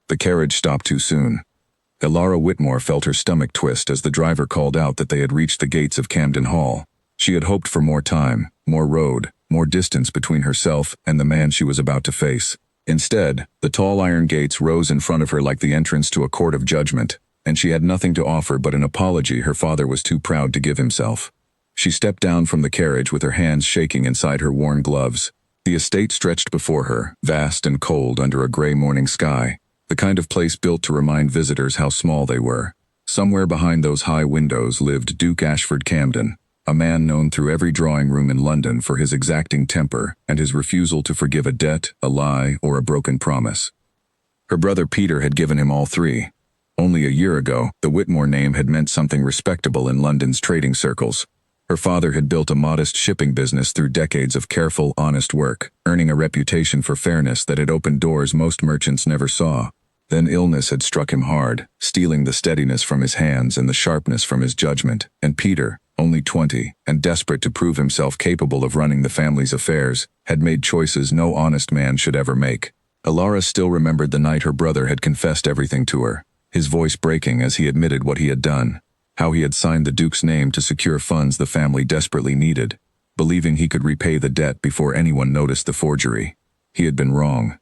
The carriage stopped too soon. Elara Whitmore felt her stomach twist as the driver called out that they had reached the gates of Camden Hall. She had hoped for more time, more road, more distance between herself and the man she was about to face. Instead, the tall iron gates rose in front of her like the entrance to a court of judgment, and she had nothing to offer but an apology her father was too proud to give himself. She stepped down from the carriage with her hands shaking inside her worn gloves. The estate stretched before her, vast and cold under a gray morning sky, the kind of place built to remind visitors how small they were. Somewhere behind those high windows lived Duke Ashford Camden, a man known through every drawing room in London for his exacting temper and his refusal to forgive a debt, a lie, or a broken promise. Her brother Peter had given him all three. Only a year ago, the Whitmore name had meant something respectable in London's trading circles. Her father had built a modest shipping business through decades of careful, honest work, earning a reputation for fairness that had opened doors most merchants never saw. Then illness had struck him hard, stealing the steadiness from his hands and the sharpness from his judgment, and Peter, only 20, and desperate to prove himself capable of running the family's affairs, had made choices no honest man should ever make. Elara still remembered the night her brother had confessed everything to her, his voice breaking as he admitted what he had done, how he had signed the Duke's name to secure funds the family desperately needed, believing he could repay the debt before anyone noticed the forgery. He had been wrong.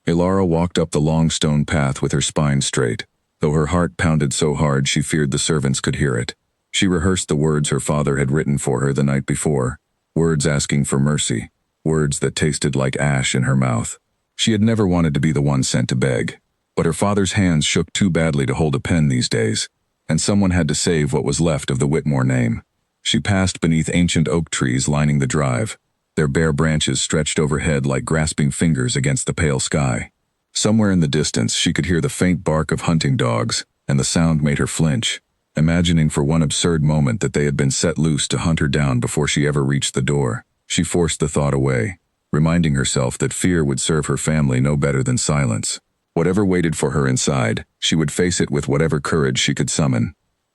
Elara walked up the long stone path with her spine straight, though her heart pounded so hard she feared the servants could hear it. She rehearsed the words her father had written for her the night before, words asking for mercy, words that tasted like ash in her mouth. She had never wanted to be the one sent to beg, but her father's hands shook too badly to hold a pen these days, and someone had to save what was left of the Whitmore name. She passed beneath ancient oak trees lining the drive, their bare branches stretched overhead like grasping fingers against the pale sky. Somewhere in the distance she could hear the faint bark of hunting dogs, and the sound made her flinch, imagining for one absurd moment that they had been set loose to hunt her down before she ever reached the door. She forced the thought away, reminding herself that fear would serve her family no better than silence. Whatever waited for her inside, she would face it with whatever courage she could summon.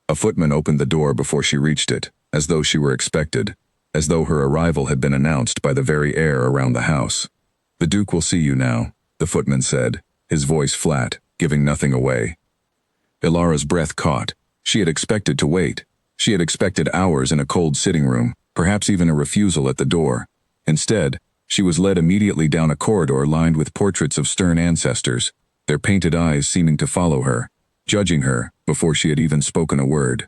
A footman opened the door before she reached it, as though she were expected, as though her arrival had been announced by the very air around the house. "The Duke will see you now," the footman said, his voice flat, giving nothing away. Elara's breath caught. She had expected to wait. She had expected hours in a cold sitting room, perhaps even a refusal at the door. Instead, she was led immediately down a corridor lined with portraits of stern ancestors, their painted eyes seeming to follow her, judging her before she had even spoken a word.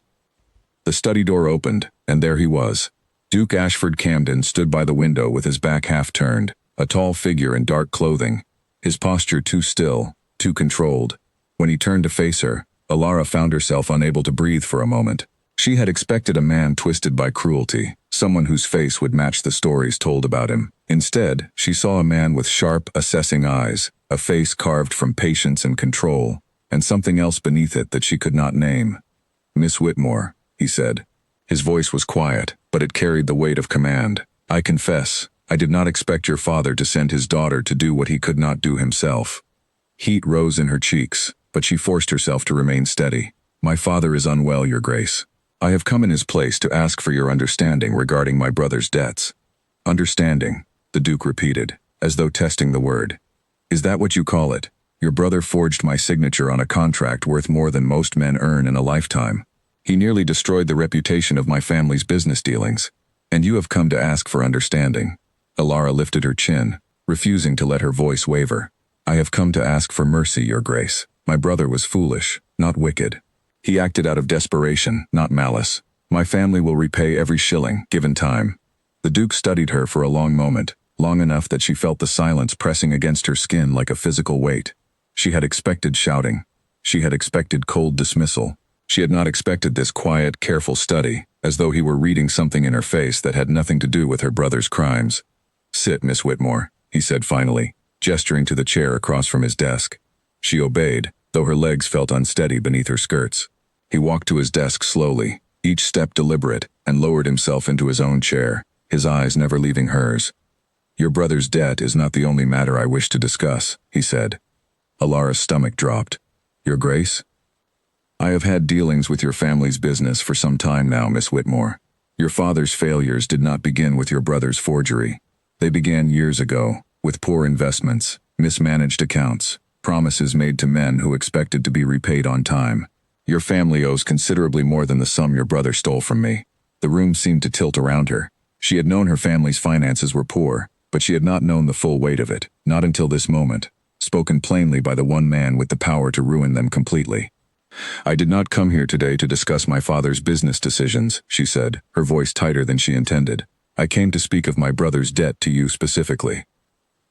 The study door opened, and there he was. Duke Ashford Camden stood by the window with his back half turned, a tall figure in dark clothing, his posture too still, too controlled. When he turned to face her, Elara found herself unable to breathe for a moment. She had expected a man twisted by cruelty, someone whose face would match the stories told about him. Instead, she saw a man with sharp, assessing eyes, a face carved from patience and control, and something else beneath it that she could not name. "Miss Whitmore," he said. His voice was quiet, but it carried the weight of command. "I confess, I did not expect your father to send his daughter to do what he could not do himself." Heat rose in her cheeks, but she forced herself to remain steady. "My father is unwell, Your Grace. I have come in his place to ask for your understanding regarding my brother's debts." "Understanding," the Duke repeated, as though testing the word. "Is that what you call it? Your brother forged my signature on a contract worth more than most men earn in a lifetime. He nearly destroyed the reputation of my family's business dealings. And you have come to ask for understanding." Elara lifted her chin, refusing to let her voice waver. "I have come to ask for mercy, Your Grace. My brother was foolish, not wicked. He acted out of desperation, not malice. My family will repay every shilling, given time." The Duke studied her for a long moment, long enough that she felt the silence pressing against her skin like a physical weight. She had expected shouting. She had expected cold dismissal. She had not expected this quiet, careful study, as though he were reading something in her face that had nothing to do with her brother's crimes. "Sit, Miss Whitmore," he said finally, gesturing to the chair across from his desk. She obeyed, though her legs felt unsteady beneath her skirts. He walked to his desk slowly, each step deliberate, and lowered himself into his own chair, his eyes never leaving hers. "Your brother's debt is not the only matter I wish to discuss," he said. Elara's stomach dropped. "Your Grace?" "I have had dealings with your family's business for some time now, Miss Whitmore. Your father's failures did not begin with your brother's forgery. They began years ago, with poor investments, mismanaged accounts, promises made to men who expected to be repaid on time. Your family owes considerably more than the sum your brother stole from me. The room seemed to tilt around her. She had known her family's finances were poor, but she had not known the full weight of it, not until this moment, spoken plainly by the one man with the power to ruin them completely. I did not come here today to discuss my father's business decisions, she said, her voice tighter than she intended. I came to speak of my brother's debt to you specifically.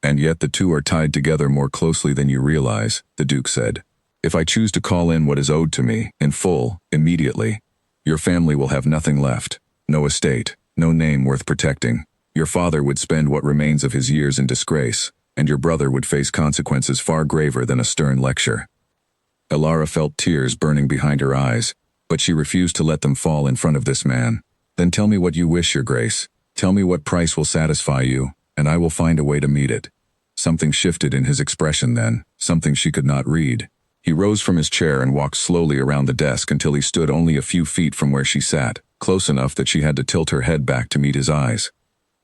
And yet the two are tied together more closely than you realize, the Duke said. If I choose to call in what is owed to me, in full, immediately, your family will have nothing left. No estate, no name worth protecting. Your father would spend what remains of his years in disgrace, and your brother would face consequences far graver than a stern lecture. Elara felt tears burning behind her eyes, but she refused to let them fall in front of this man. Then tell me what you wish, your grace. Tell me what price will satisfy you, and I will find a way to meet it. Something shifted in his expression then, something she could not read. He rose from his chair and walked slowly around the desk until he stood only a few feet from where she sat, close enough that she had to tilt her head back to meet his eyes.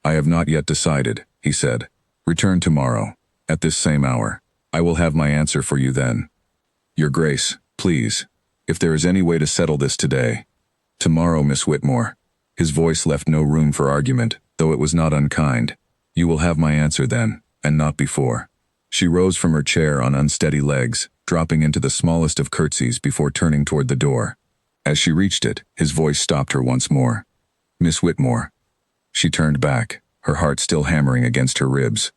I have not yet decided, he said. Return tomorrow, at this same hour. I will have my answer for you then. Your Grace, please, if there is any way to settle this today. Tomorrow, Miss Whitmore. His voice left no room for argument, though it was not unkind. You will have my answer then, and not before. She rose from her chair on unsteady legs, dropping into the smallest of curtsies before turning toward the door. As she reached it, his voice stopped her once more. Miss Whitmore. She turned back, her heart still hammering against her ribs.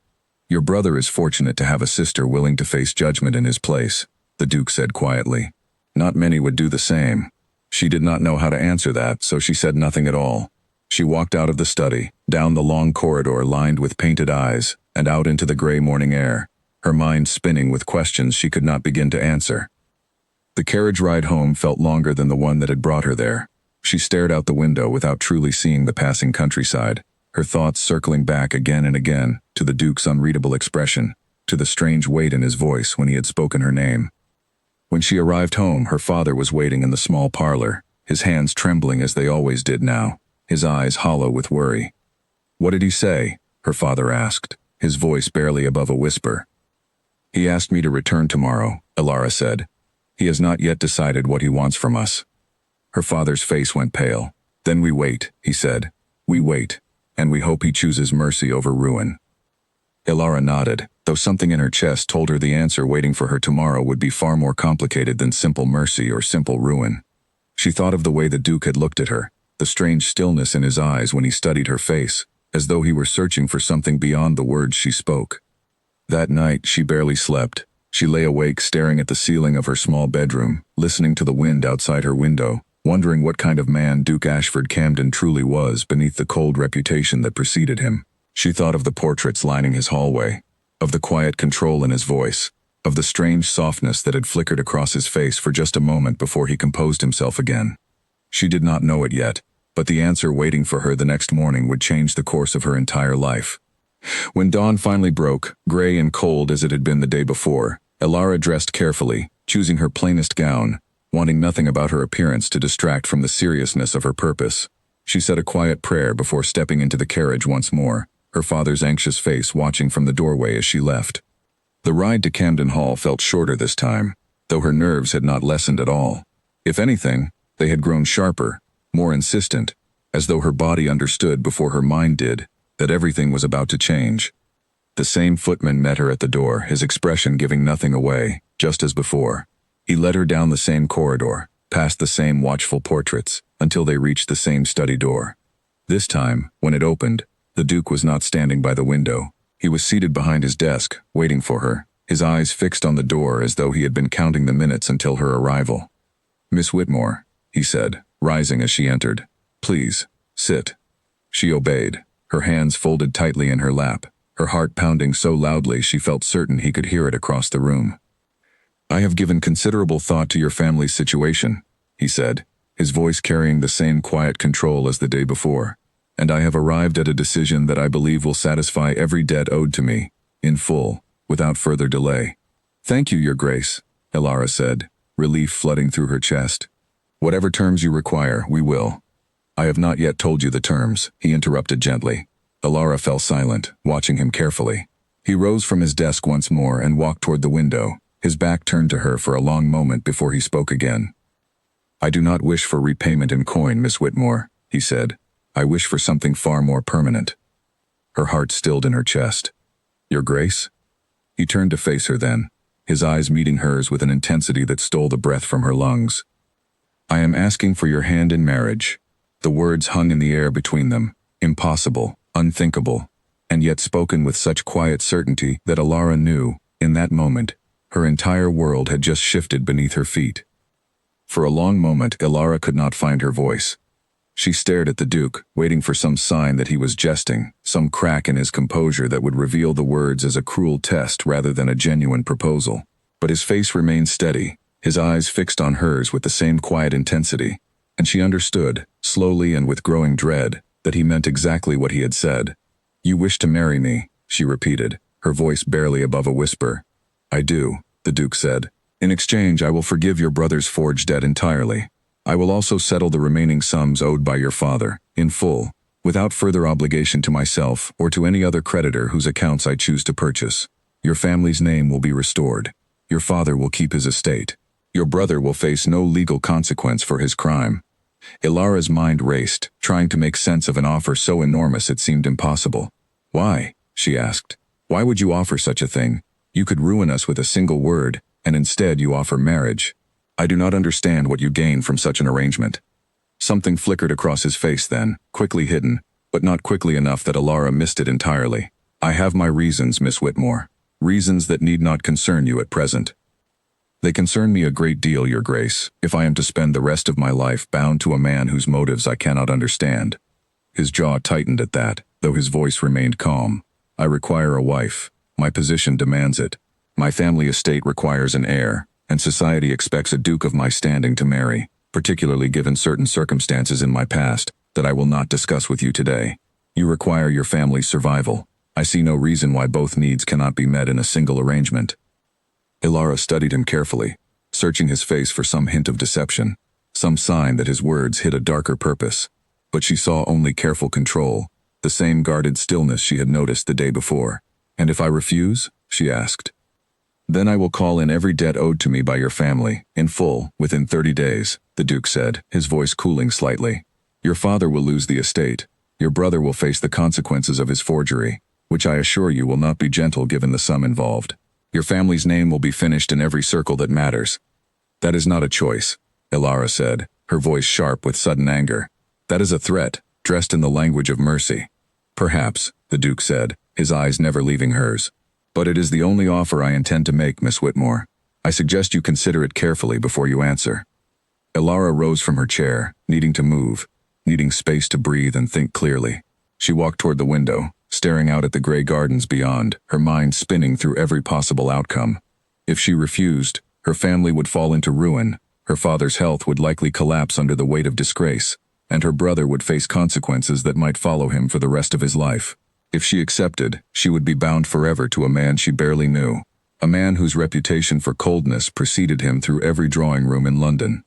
Your brother is fortunate to have a sister willing to face judgment in his place, the Duke said quietly. Not many would do the same. She did not know how to answer that, so she said nothing at all. She walked out of the study, down the long corridor lined with painted eyes, and out into the gray morning air, her mind spinning with questions she could not begin to answer. The carriage ride home felt longer than the one that had brought her there. She stared out the window without truly seeing the passing countryside, her thoughts circling back again and again to the Duke's unreadable expression, to the strange weight in his voice when he had spoken her name. When she arrived home, her father was waiting in the small parlor, his hands trembling as they always did now, his eyes hollow with worry. What did he say? Her father asked, his voice barely above a whisper. He asked me to return tomorrow, Elara said. He has not yet decided what he wants from us. Her father's face went pale. Then we wait, he said. We wait, and we hope he chooses mercy over ruin. Elara nodded, though something in her chest told her the answer waiting for her tomorrow would be far more complicated than simple mercy or simple ruin. She thought of the way the Duke had looked at her, the strange stillness in his eyes when he studied her face, as though he were searching for something beyond the words she spoke. That night, she barely slept. She lay awake staring at the ceiling of her small bedroom, listening to the wind outside her window, wondering what kind of man Duke Ashford Camden truly was beneath the cold reputation that preceded him. She thought of the portraits lining his hallway, of the quiet control in his voice, of the strange softness that had flickered across his face for just a moment before he composed himself again. She did not know it yet, but the answer waiting for her the next morning would change the course of her entire life. When dawn finally broke, gray and cold as it had been the day before, Elara dressed carefully, choosing her plainest gown, wanting nothing about her appearance to distract from the seriousness of her purpose. She said a quiet prayer before stepping into the carriage once more, her father's anxious face watching from the doorway as she left. The ride to Camden Hall felt shorter this time, though her nerves had not lessened at all. If anything, they had grown sharper, more insistent, as though her body understood before her mind did that everything was about to change. The same footman met her at the door, his expression giving nothing away, just as before. He led her down the same corridor, past the same watchful portraits, until they reached the same study door. This time, when it opened, the Duke was not standing by the window. He was seated behind his desk, waiting for her, his eyes fixed on the door as though he had been counting the minutes until her arrival. Miss Whitmore, he said, rising as she entered. Please, sit. She obeyed, her hands folded tightly in her lap, her heart pounding so loudly she felt certain he could hear it across the room. I have given considerable thought to your family's situation, he said, his voice carrying the same quiet control as the day before, and I have arrived at a decision that I believe will satisfy every debt owed to me, in full, without further delay. Thank you, Your Grace, Elara said, relief flooding through her chest. Whatever terms you require, we will. I have not yet told you the terms, he interrupted gently. Elara fell silent, watching him carefully. He rose from his desk once more and walked toward the window, His back turned to her for a long moment before he spoke again. "I do not wish for repayment in coin, Miss Whitmore," he said. "I wish for something far more permanent." Her heart stilled in her chest. "Your Grace?" He turned to face her then, his eyes meeting hers with an intensity that stole the breath from her lungs. "I am asking for your hand in marriage." The words hung in the air between them, impossible, unthinkable, and yet spoken with such quiet certainty that Alara knew, in that moment, her entire world had just shifted beneath her feet. For a long moment, Alara could not find her voice. She stared at the Duke, waiting for some sign that he was jesting, some crack in his composure that would reveal the words as a cruel test rather than a genuine proposal. But his face remained steady, his eyes fixed on hers with the same quiet intensity, and she understood, slowly and with growing dread, that he meant exactly what he had said. "You wish to marry me," she repeated, her voice barely above a whisper. "I do," the Duke said. "In exchange, I will forgive your brother's forged debt entirely. I will also settle the remaining sums owed by your father, in full, without further obligation to myself or to any other creditor whose accounts I choose to purchase. Your family's name will be restored. Your father will keep his estate. Your brother will face no legal consequence for his crime." Ilara's mind raced, trying to make sense of an offer so enormous it seemed impossible. "Why?" she asked. "Why would you offer such a thing? You could ruin us with a single word, and instead you offer marriage. I do not understand what you gain from such an arrangement." Something flickered across his face then, quickly hidden, but not quickly enough that Alara missed it entirely. "I have my reasons, Miss Whitmore. Reasons that need not concern you at present." "They concern me a great deal, Your Grace, if I am to spend the rest of my life bound to a man whose motives I cannot understand." His jaw tightened at that, though his voice remained calm. "I require a wife. My position demands it. My family estate requires an heir, and society expects a duke of my standing to marry, particularly given certain circumstances in my past that I will not discuss with you today. You require your family's survival. I see no reason why both needs cannot be met in a single arrangement." Ilara studied him carefully, searching his face for some hint of deception, some sign that his words hid a darker purpose. But she saw only careful control, the same guarded stillness she had noticed the day before. "And if I refuse?" she asked. "Then I will call in every debt owed to me by your family, in full, within 30 days, the Duke said, his voice cooling slightly. "Your father will lose the estate. Your brother will face the consequences of his forgery, which I assure you will not be gentle given the sum involved. Your family's name will be finished in every circle that matters." "That is not a choice," Ilara said, her voice sharp with sudden anger. "That is a threat, dressed in the language of mercy." "Perhaps," the Duke said, his eyes never leaving hers. "But it is the only offer I intend to make, Miss Whitmore. I suggest you consider it carefully before you answer." Ilara rose from her chair, needing to move, needing space to breathe and think clearly. She walked toward the window, staring out at the gray gardens beyond, her mind spinning through every possible outcome. If she refused, her family would fall into ruin, her father's health would likely collapse under the weight of disgrace, and her brother would face consequences that might follow him for the rest of his life. If she accepted, she would be bound forever to a man she barely knew, a man whose reputation for coldness preceded him through every drawing room in London.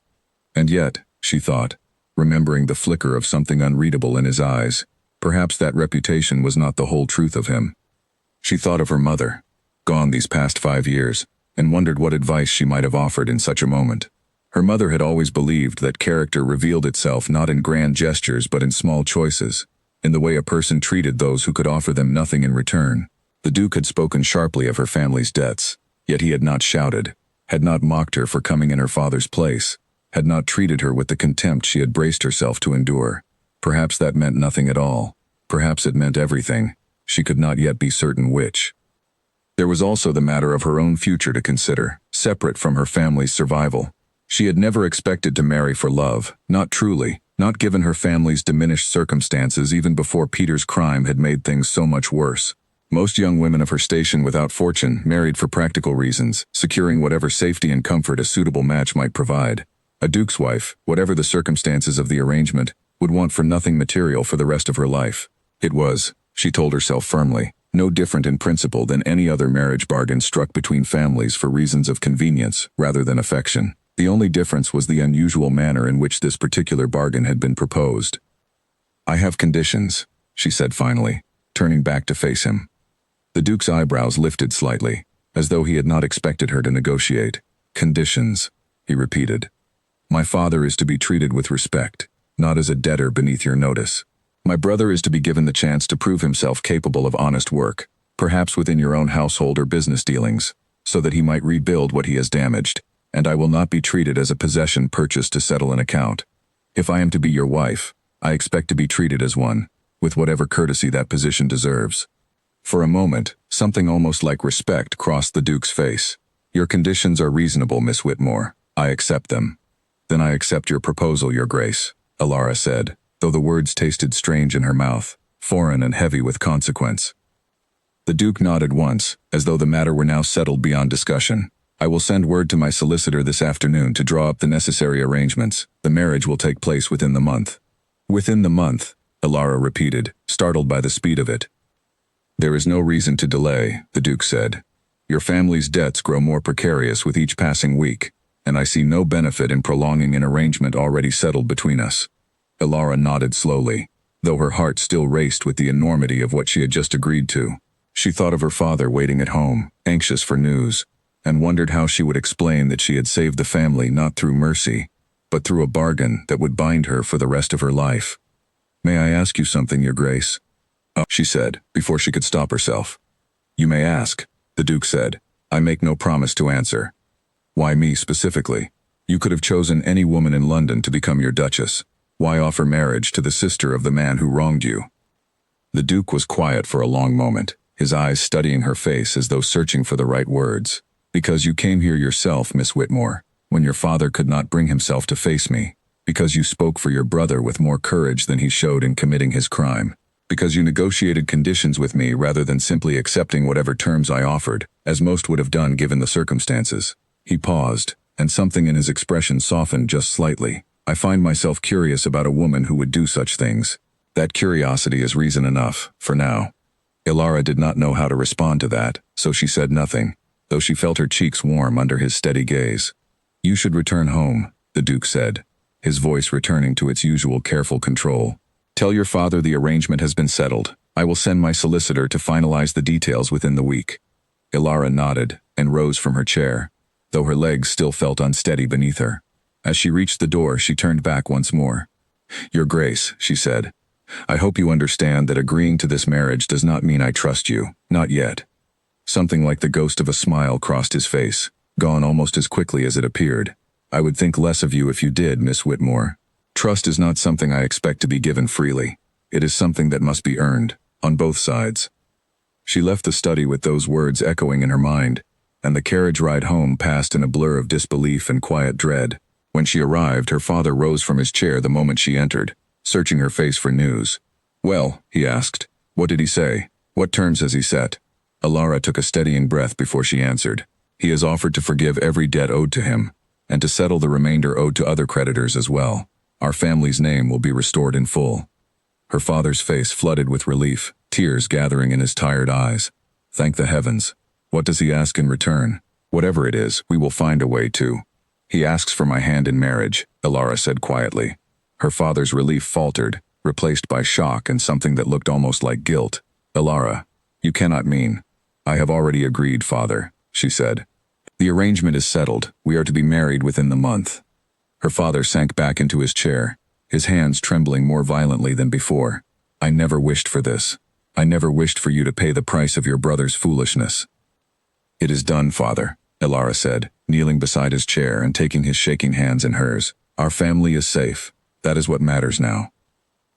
And yet, she thought, remembering the flicker of something unreadable in his eyes, perhaps that reputation was not the whole truth of him. She thought of her mother, gone these past 5 years, and wondered what advice she might have offered in such a moment. Her mother had always believed that character revealed itself not in grand gestures but in small choices, in the way a person treated those who could offer them nothing in return. The Duke had spoken sharply of her family's debts, yet he had not shouted, had not mocked her for coming in her father's place, had not treated her with the contempt she had braced herself to endure. Perhaps that meant nothing at all. Perhaps it meant everything. She could not yet be certain which. There was also the matter of her own future to consider, separate from her family's survival. She had never expected to marry for love, not truly, not given her family's diminished circumstances even before Peter's crime had made things so much worse. Most young women of her station without fortune married for practical reasons, securing whatever safety and comfort a suitable match might provide. A duke's wife, whatever the circumstances of the arrangement, would want for nothing material for the rest of her life. It was, she told herself firmly, no different in principle than any other marriage bargain struck between families for reasons of convenience rather than affection. The only difference was the unusual manner in which this particular bargain had been proposed. "I have conditions," she said finally, turning back to face him. The Duke's eyebrows lifted slightly, as though he had not expected her to negotiate. "Conditions," he repeated. "My father is to be treated with respect, not as a debtor beneath your notice. My brother is to be given the chance to prove himself capable of honest work, perhaps within your own household or business dealings, so that he might rebuild what he has damaged, and I will not be treated as a possession purchased to settle an account. If I am to be your wife, I expect to be treated as one, with whatever courtesy that position deserves." For a moment, something almost like respect crossed the Duke's face. "Your conditions are reasonable, Miss Whitmore. I accept them." "Then I accept your proposal, Your Grace," Elara said, though the words tasted strange in her mouth, foreign and heavy with consequence. The Duke nodded once, as though the matter were now settled beyond discussion. "I will send word to my solicitor this afternoon to draw up the necessary arrangements. The marriage will take place within the month." "Within the month," Elara repeated, startled by the speed of it. "There is no reason to delay," the Duke said. "Your family's debts grow more precarious with each passing week, and I see no benefit in prolonging an arrangement already settled between us." Elara nodded slowly, though her heart still raced with the enormity of what she had just agreed to. She thought of her father waiting at home, anxious for news, and wondered how she would explain that she had saved the family not through mercy, but through a bargain that would bind her for the rest of her life. "May I ask you something, Your Grace?" "Oh," she said, before she could stop herself. "You may ask," the Duke said. "I make no promise to answer." "Why me specifically? You could have chosen any woman in London to become your Duchess. Why offer marriage to the sister of the man who wronged you?" The Duke was quiet for a long moment, his eyes studying her face as though searching for the right words. "Because you came here yourself, Miss Whitmore, when your father could not bring himself to face me. Because you spoke for your brother with more courage than he showed in committing his crime. Because you negotiated conditions with me rather than simply accepting whatever terms I offered, as most would have done given the circumstances." He paused, and something in his expression softened just slightly. "I find myself curious about a woman who would do such things. That curiosity is reason enough, for now." Elara did not know how to respond to that, so she said nothing, though she felt her cheeks warm under his steady gaze. "You should return home," the Duke said, his voice returning to its usual careful control. "Tell your father the arrangement has been settled. I will send my solicitor to finalize the details within the week." Elara nodded and rose from her chair, though her legs still felt unsteady beneath her. As she reached the door, she turned back once more. "Your Grace," she said, "I hope you understand that agreeing to this marriage does not mean I trust you, not yet." Something like the ghost of a smile crossed his face, gone almost as quickly as it appeared. "I would think less of you if you did, Miss Whitmore. Trust is not something I expect to be given freely. It is something that must be earned, on both sides." She left the study with those words echoing in her mind, and the carriage ride home passed in a blur of disbelief and quiet dread. When she arrived, her father rose from his chair the moment she entered, searching her face for news. "Well," he asked, "what did he say? What terms has he set?" Elara took a steadying breath before she answered. "He has offered to forgive every debt owed to him, and to settle the remainder owed to other creditors as well. Our family's name will be restored in full." Her father's face flooded with relief, tears gathering in his tired eyes. "Thank the heavens. What does he ask in return? Whatever it is, we will find a way to." "He asks for my hand in marriage," Elara said quietly. Her father's relief faltered, replaced by shock and something that looked almost like guilt. "Elara, you cannot mean—" "I have already agreed, father," she said. "The arrangement is settled. We are to be married within the month." Her father sank back into his chair, his hands trembling more violently than before. "I never wished for this. I never wished for you to pay the price of your brother's foolishness." "It is done, father," Elara said, kneeling beside his chair and taking his shaking hands in hers. "Our family is safe. That is what matters now."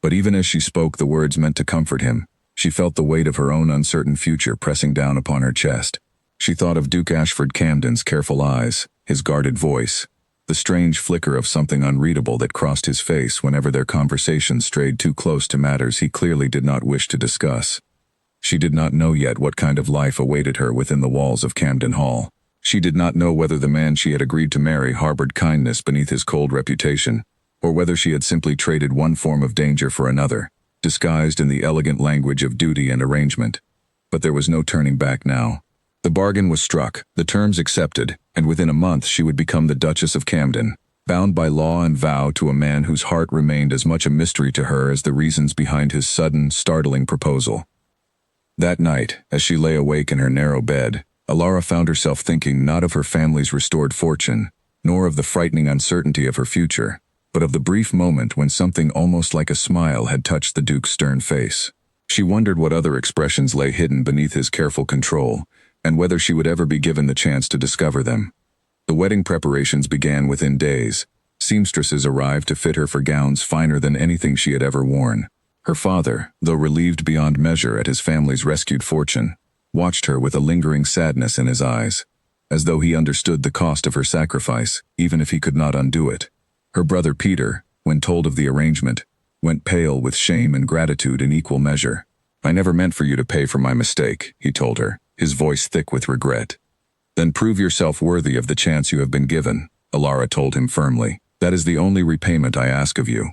But even as she spoke the words meant to comfort him, she felt the weight of her own uncertain future pressing down upon her chest. She thought of Duke Ashford Camden's careful eyes, his guarded voice, the strange flicker of something unreadable that crossed his face whenever their conversation strayed too close to matters he clearly did not wish to discuss. She did not know yet what kind of life awaited her within the walls of Camden Hall. She did not know whether the man she had agreed to marry harbored kindness beneath his cold reputation, or whether she had simply traded one form of danger for another, disguised in the elegant language of duty and arrangement. But there was no turning back now. The bargain was struck, the terms accepted, and within a month she would become the Duchess of Camden, bound by law and vow to a man whose heart remained as much a mystery to her as the reasons behind his sudden, startling proposal. That night, as she lay awake in her narrow bed, Alara found herself thinking not of her family's restored fortune, nor of the frightening uncertainty of her future, but of the brief moment when something almost like a smile had touched the Duke's stern face. She wondered what other expressions lay hidden beneath his careful control, and whether she would ever be given the chance to discover them. The wedding preparations began within days. Seamstresses arrived to fit her for gowns finer than anything she had ever worn. Her father, though relieved beyond measure at his family's rescued fortune, watched her with a lingering sadness in his eyes, as though he understood the cost of her sacrifice, even if he could not undo it. Her brother Peter, when told of the arrangement, went pale with shame and gratitude in equal measure. "I never meant for you to pay for my mistake," he told her, his voice thick with regret. "Then prove yourself worthy of the chance you have been given," Alara told him firmly. "That is the only repayment I ask of you."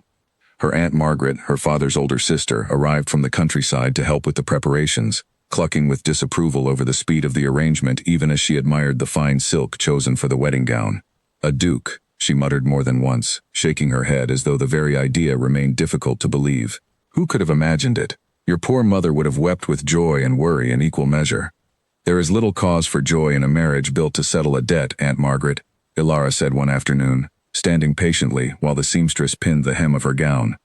Her Aunt Margaret, her father's older sister, arrived from the countryside to help with the preparations, clucking with disapproval over the speed of the arrangement even as she admired the fine silk chosen for the wedding gown. "A duke," she muttered more than once, shaking her head as though the very idea remained difficult to believe. "Who could have imagined it? Your poor mother would have wept with joy and worry in equal measure." "There is little cause for joy in a marriage built to settle a debt, Aunt Margaret," Alara said one afternoon, standing patiently while the seamstress pinned the hem of her gown.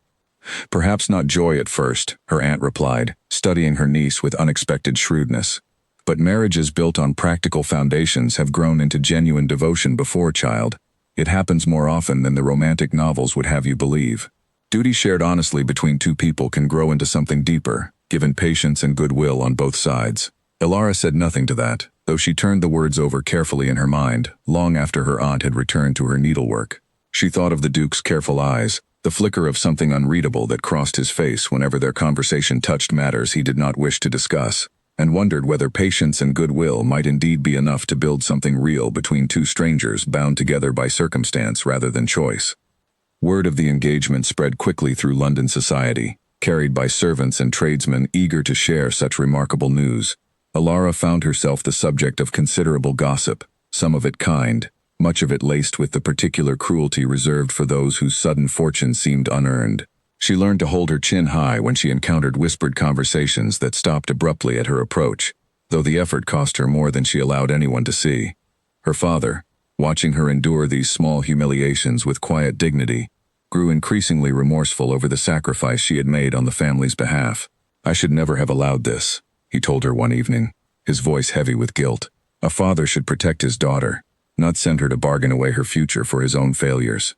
"Perhaps not joy at first," her aunt replied, studying her niece with unexpected shrewdness. "But marriages built on practical foundations have grown into genuine devotion before, child. It happens more often than the romantic novels would have you believe. Duty shared honestly between two people can grow into something deeper, given patience and goodwill on both sides." Alara said nothing to that, though she turned the words over carefully in her mind, long after her aunt had returned to her needlework. She thought of the Duke's careful eyes, the flicker of something unreadable that crossed his face whenever their conversation touched matters he did not wish to discuss, and wondered whether patience and goodwill might indeed be enough to build something real between two strangers bound together by circumstance rather than choice. Word of the engagement spread quickly through London society, carried by servants and tradesmen eager to share such remarkable news. Alara found herself the subject of considerable gossip, some of it kind, much of it laced with the particular cruelty reserved for those whose sudden fortune seemed unearned. She learned to hold her chin high when she encountered whispered conversations that stopped abruptly at her approach, though the effort cost her more than she allowed anyone to see. Her father, watching her endure these small humiliations with quiet dignity, grew increasingly remorseful over the sacrifice she had made on the family's behalf. "I should never have allowed this," he told her one evening, his voice heavy with guilt. "A father should protect his daughter, not send her to bargain away her future for his own failures."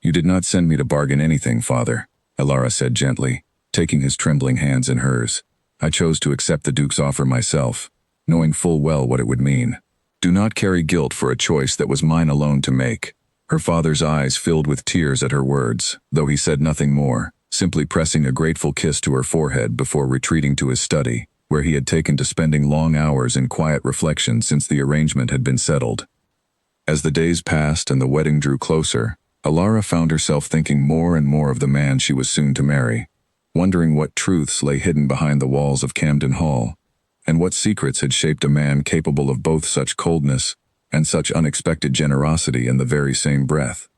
"You did not send me to bargain anything, father," Alara said gently, taking his trembling hands in hers. "I chose to accept the Duke's offer myself, knowing full well what it would mean. Do not carry guilt for a choice that was mine alone to make." Her father's eyes filled with tears at her words, though he said nothing more, simply pressing a grateful kiss to her forehead before retreating to his study, where he had taken to spending long hours in quiet reflection since the arrangement had been settled. As the days passed and the wedding drew closer, Alara found herself thinking more and more of the man she was soon to marry, wondering what truths lay hidden behind the walls of Camden Hall, and what secrets had shaped a man capable of both such coldness and such unexpected generosity in the very same breath.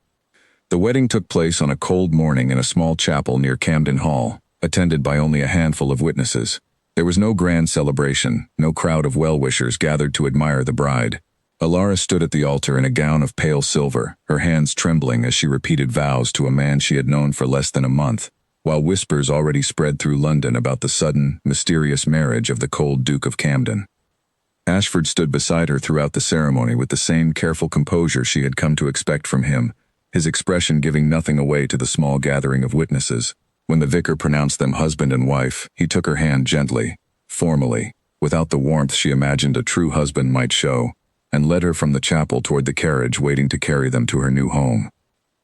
The wedding took place on a cold morning in a small chapel near Camden Hall, attended by only a handful of witnesses. There was no grand celebration, no crowd of well-wishers gathered to admire the bride. Alara stood at the altar in a gown of pale silver, her hands trembling as she repeated vows to a man she had known for less than a month, while whispers already spread through London about the sudden, mysterious marriage of the cold Duke of Camden. Ashford stood beside her throughout the ceremony with the same careful composure she had come to expect from him, his expression giving nothing away to the small gathering of witnesses. When the vicar pronounced them husband and wife, he took her hand gently, formally, without the warmth she imagined a true husband might show, and led her from the chapel toward the carriage waiting to carry them to her new home.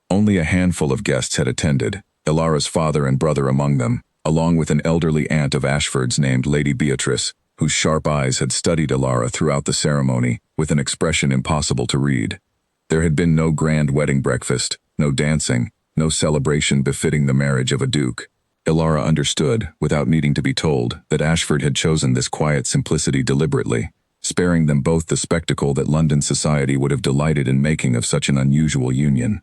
Only a handful of guests had attended, Alara's father and brother among them, along with an elderly aunt of Ashford's named Lady Beatrice, whose sharp eyes had studied Alara throughout the ceremony with an expression impossible to read. There had been no grand wedding breakfast, no dancing, no celebration befitting the marriage of a duke. Alara understood, without needing to be told, that Ashford had chosen this quiet simplicity deliberately, sparing them both the spectacle that London society would have delighted in making of such an unusual union.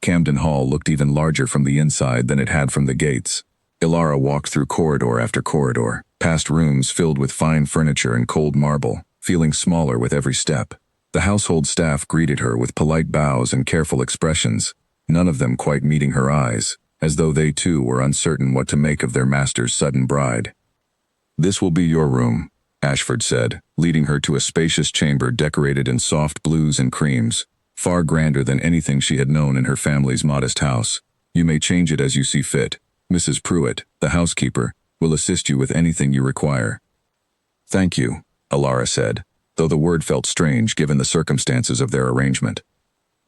Camden Hall looked even larger from the inside than it had from the gates. Alara walked through corridor after corridor, past rooms filled with fine furniture and cold marble, feeling smaller with every step. The household staff greeted her with polite bows and careful expressions, none of them quite meeting her eyes, as though they too were uncertain what to make of their master's sudden bride. "This will be your room," Ashford said, leading her to a spacious chamber decorated in soft blues and creams, far grander than anything she had known in her family's modest house. "You may change it as you see fit. Mrs. Pruitt, the housekeeper, will assist you with anything you require." "Thank you," Alara said, though the word felt strange given the circumstances of their arrangement.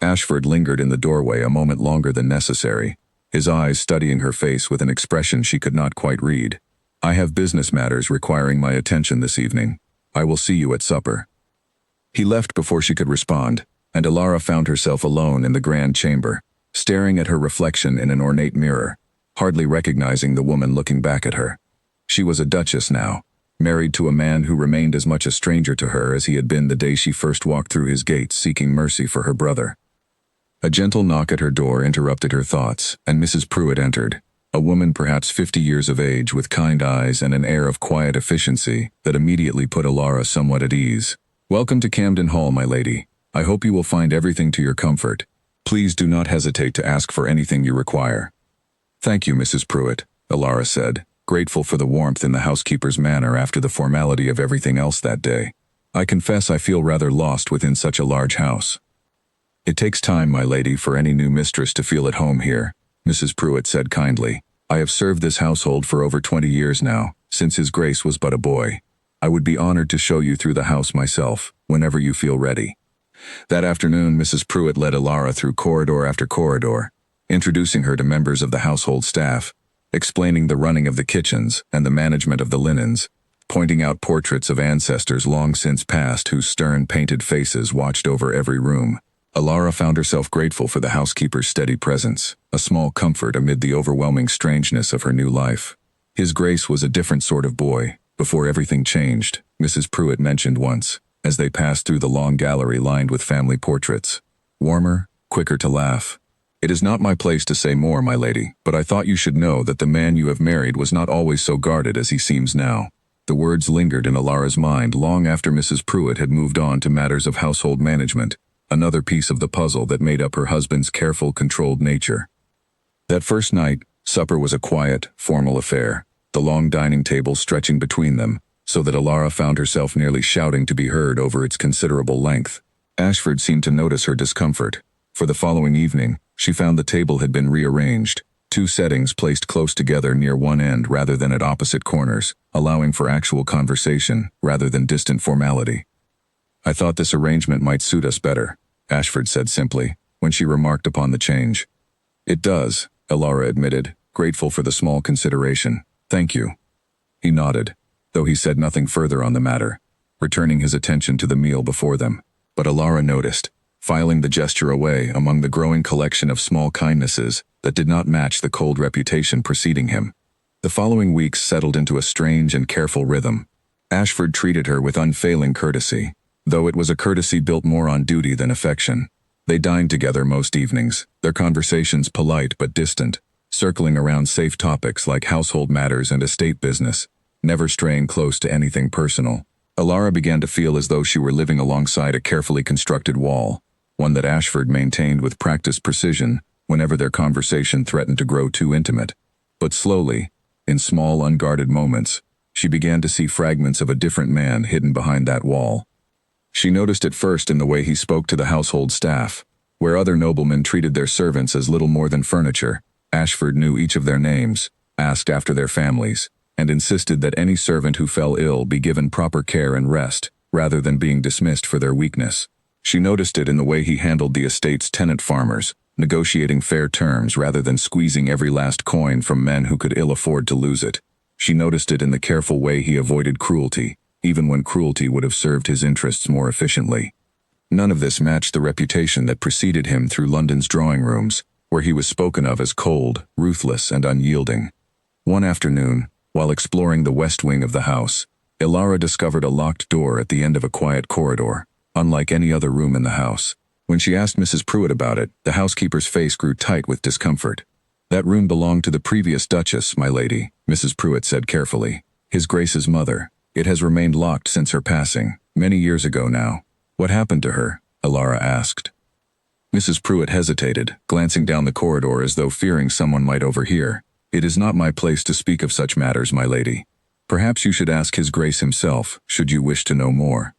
Ashford lingered in the doorway a moment longer than necessary, his eyes studying her face with an expression she could not quite read. "I have business matters requiring my attention this evening. I will see you at supper." He left before she could respond, and Alara found herself alone in the grand chamber, staring at her reflection in an ornate mirror, hardly recognizing the woman looking back at her. She was a duchess now, married to a man who remained as much a stranger to her as he had been the day she first walked through his gates seeking mercy for her brother. A gentle knock at her door interrupted her thoughts, and Mrs. Pruitt entered, a woman perhaps 50 years of age with kind eyes and an air of quiet efficiency that immediately put Alara somewhat at ease. "Welcome to Camden Hall, my lady. I hope you will find everything to your comfort. Please do not hesitate to ask for anything you require." "Thank you, Mrs. Pruitt," Alara said, grateful for the warmth in the housekeeper's manner after the formality of everything else that day. "I confess I feel rather lost within such a large house." "It takes time, my lady, for any new mistress to feel at home here," Mrs. Pruitt said kindly. "I have served this household for over 20 years now, since His Grace was but a boy. I would be honored to show you through the house myself, whenever you feel ready." That afternoon, Mrs. Pruitt led Alara through corridor after corridor, introducing her to members of the household staff, explaining the running of the kitchens and the management of the linens, pointing out portraits of ancestors long since passed whose stern painted faces watched over every room. Alara found herself grateful for the housekeeper's steady presence, a small comfort amid the overwhelming strangeness of her new life. His Grace was a different sort of boy, before everything changed, Mrs. Pruitt mentioned once, as they passed through the long gallery lined with family portraits. Warmer, quicker to laugh. "It is not my place to say more, my lady, but I thought you should know that the man you have married was not always so guarded as he seems now." The words lingered in Alara's mind long after Mrs. Pruitt had moved on to matters of household management, another piece of the puzzle that made up her husband's careful, controlled nature. That first night, supper was a quiet, formal affair, the long dining table stretching between them, so that Alara found herself nearly shouting to be heard over its considerable length. Ashford seemed to notice her discomfort. For the following evening, she found the table had been rearranged, two settings placed close together near one end rather than at opposite corners, allowing for actual conversation rather than distant formality. "I thought this arrangement might suit us better," Ashford said simply, when she remarked upon the change. "It does," Alara admitted, grateful for the small consideration. "Thank you." He nodded, though he said nothing further on the matter, returning his attention to the meal before them. But Alara noticed, filing the gesture away among the growing collection of small kindnesses that did not match the cold reputation preceding him. The following weeks settled into a strange and careful rhythm. Ashford treated her with unfailing courtesy, though it was a courtesy built more on duty than affection. They dined together most evenings, their conversations polite but distant, circling around safe topics like household matters and estate business, never straying close to anything personal. Alara began to feel as though she were living alongside a carefully constructed wall, one that Ashford maintained with practiced precision whenever their conversation threatened to grow too intimate. But slowly, in small unguarded moments, she began to see fragments of a different man hidden behind that wall. She noticed it first in the way he spoke to the household staff. Where other noblemen treated their servants as little more than furniture, Ashford knew each of their names, asked after their families, and insisted that any servant who fell ill be given proper care and rest, rather than being dismissed for their weakness. She noticed it in the way he handled the estate's tenant farmers, negotiating fair terms rather than squeezing every last coin from men who could ill afford to lose it. She noticed it in the careful way he avoided cruelty, even when cruelty would have served his interests more efficiently. None of this matched the reputation that preceded him through London's drawing rooms, where he was spoken of as cold, ruthless, and unyielding. One afternoon, while exploring the west wing of the house, Alara discovered a locked door at the end of a quiet corridor, unlike any other room in the house. When she asked Mrs. Pruitt about it, the housekeeper's face grew tight with discomfort. "That room belonged to the previous Duchess, my lady," Mrs. Pruitt said carefully. "His Grace's mother. It has remained locked since her passing, many years ago now. What happened to her? Elara asked. Mrs. Pruitt hesitated, glancing down the corridor as though fearing someone might overhear. It is not my place to speak of such matters, my lady. Perhaps you should ask His Grace himself, should you wish to know more.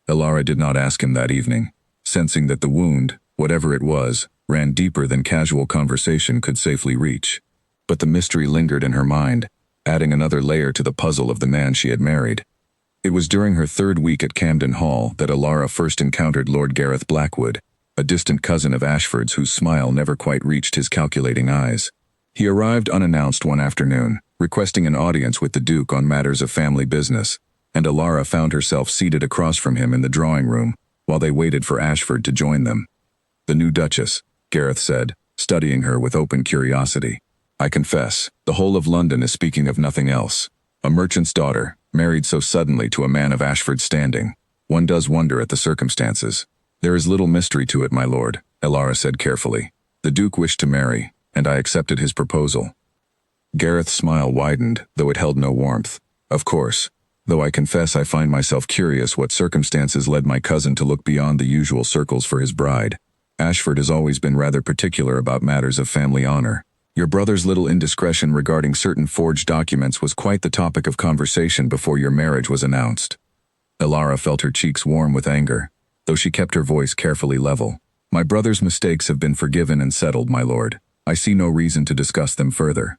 Elara did not ask him that evening, sensing that the wound, whatever it was, ran deeper than casual conversation could safely reach. But the mystery lingered in her mind, adding another layer to the puzzle of the man she had married. It was during her 3rd week at Camden Hall that Elara first encountered Lord Gareth Blackwood, a distant cousin of Ashford's whose smile never quite reached his calculating eyes. He arrived unannounced one afternoon, requesting an audience with the Duke on matters of family business, and Elara found herself seated across from him in the drawing room while they waited for Ashford to join them. "The new Duchess," Gareth said, studying her with open curiosity. "I confess, the whole of London is speaking of nothing else. A merchant's daughter, married so suddenly to a man of Ashford's standing. One does wonder at the circumstances." "There is little mystery to it, my lord," Elara said carefully. "The Duke wished to marry, and I accepted his proposal." Gareth's smile widened, though it held no warmth. "Of course, though I confess I find myself curious what circumstances led my cousin to look beyond the usual circles for his bride. Ashford has always been rather particular about matters of family honor. Your brother's little indiscretion regarding certain forged documents was quite the topic of conversation before your marriage was announced." Elara felt her cheeks warm with anger, though she kept her voice carefully level. "My brother's mistakes have been forgiven and settled, my lord. I see no reason to discuss them further."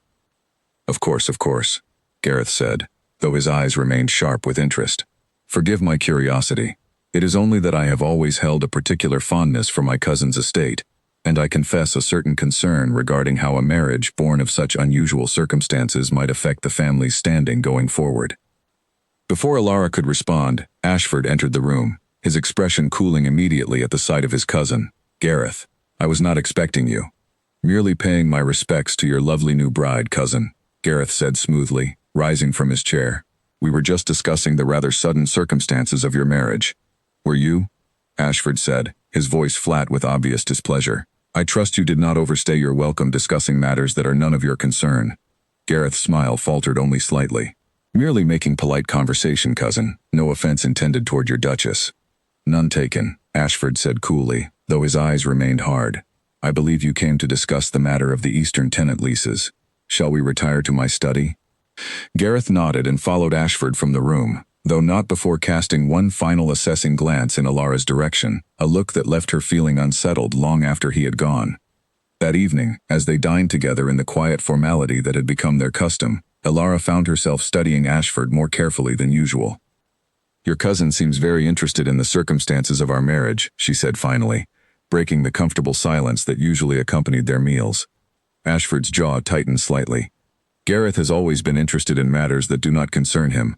Of course," Gareth said, though his eyes remained sharp with interest. "Forgive my curiosity. It is only that I have always held a particular fondness for my cousin's estate, and I confess a certain concern regarding how a marriage born of such unusual circumstances might affect the family's standing going forward." Before Elara could respond, Ashford entered the room, his expression cooling immediately at the sight of his cousin. "Gareth, I was not expecting you." "Merely paying my respects to your lovely new bride, cousin," Gareth said smoothly, rising from his chair. "We were just discussing the rather sudden circumstances of your marriage." "Were you?" Ashford said, his voice flat with obvious displeasure. "I trust you did not overstay your welcome discussing matters that are none of your concern." Gareth's smile faltered only slightly. "Merely making polite conversation, cousin. No offense intended toward your Duchess." "None taken," Ashford said coolly, though his eyes remained hard. "I believe you came to discuss the matter of the Eastern tenant leases. Shall we retire to my study?" Gareth nodded and followed Ashford from the room, though not before casting one final assessing glance in Elara's direction, a look that left her feeling unsettled long after he had gone. That evening, as they dined together in the quiet formality that had become their custom, Elara found herself studying Ashford more carefully than usual. "Your cousin seems very interested in the circumstances of our marriage," she said finally, breaking the comfortable silence that usually accompanied their meals. Ashford's jaw tightened slightly. "Gareth has always been interested in matters that do not concern him.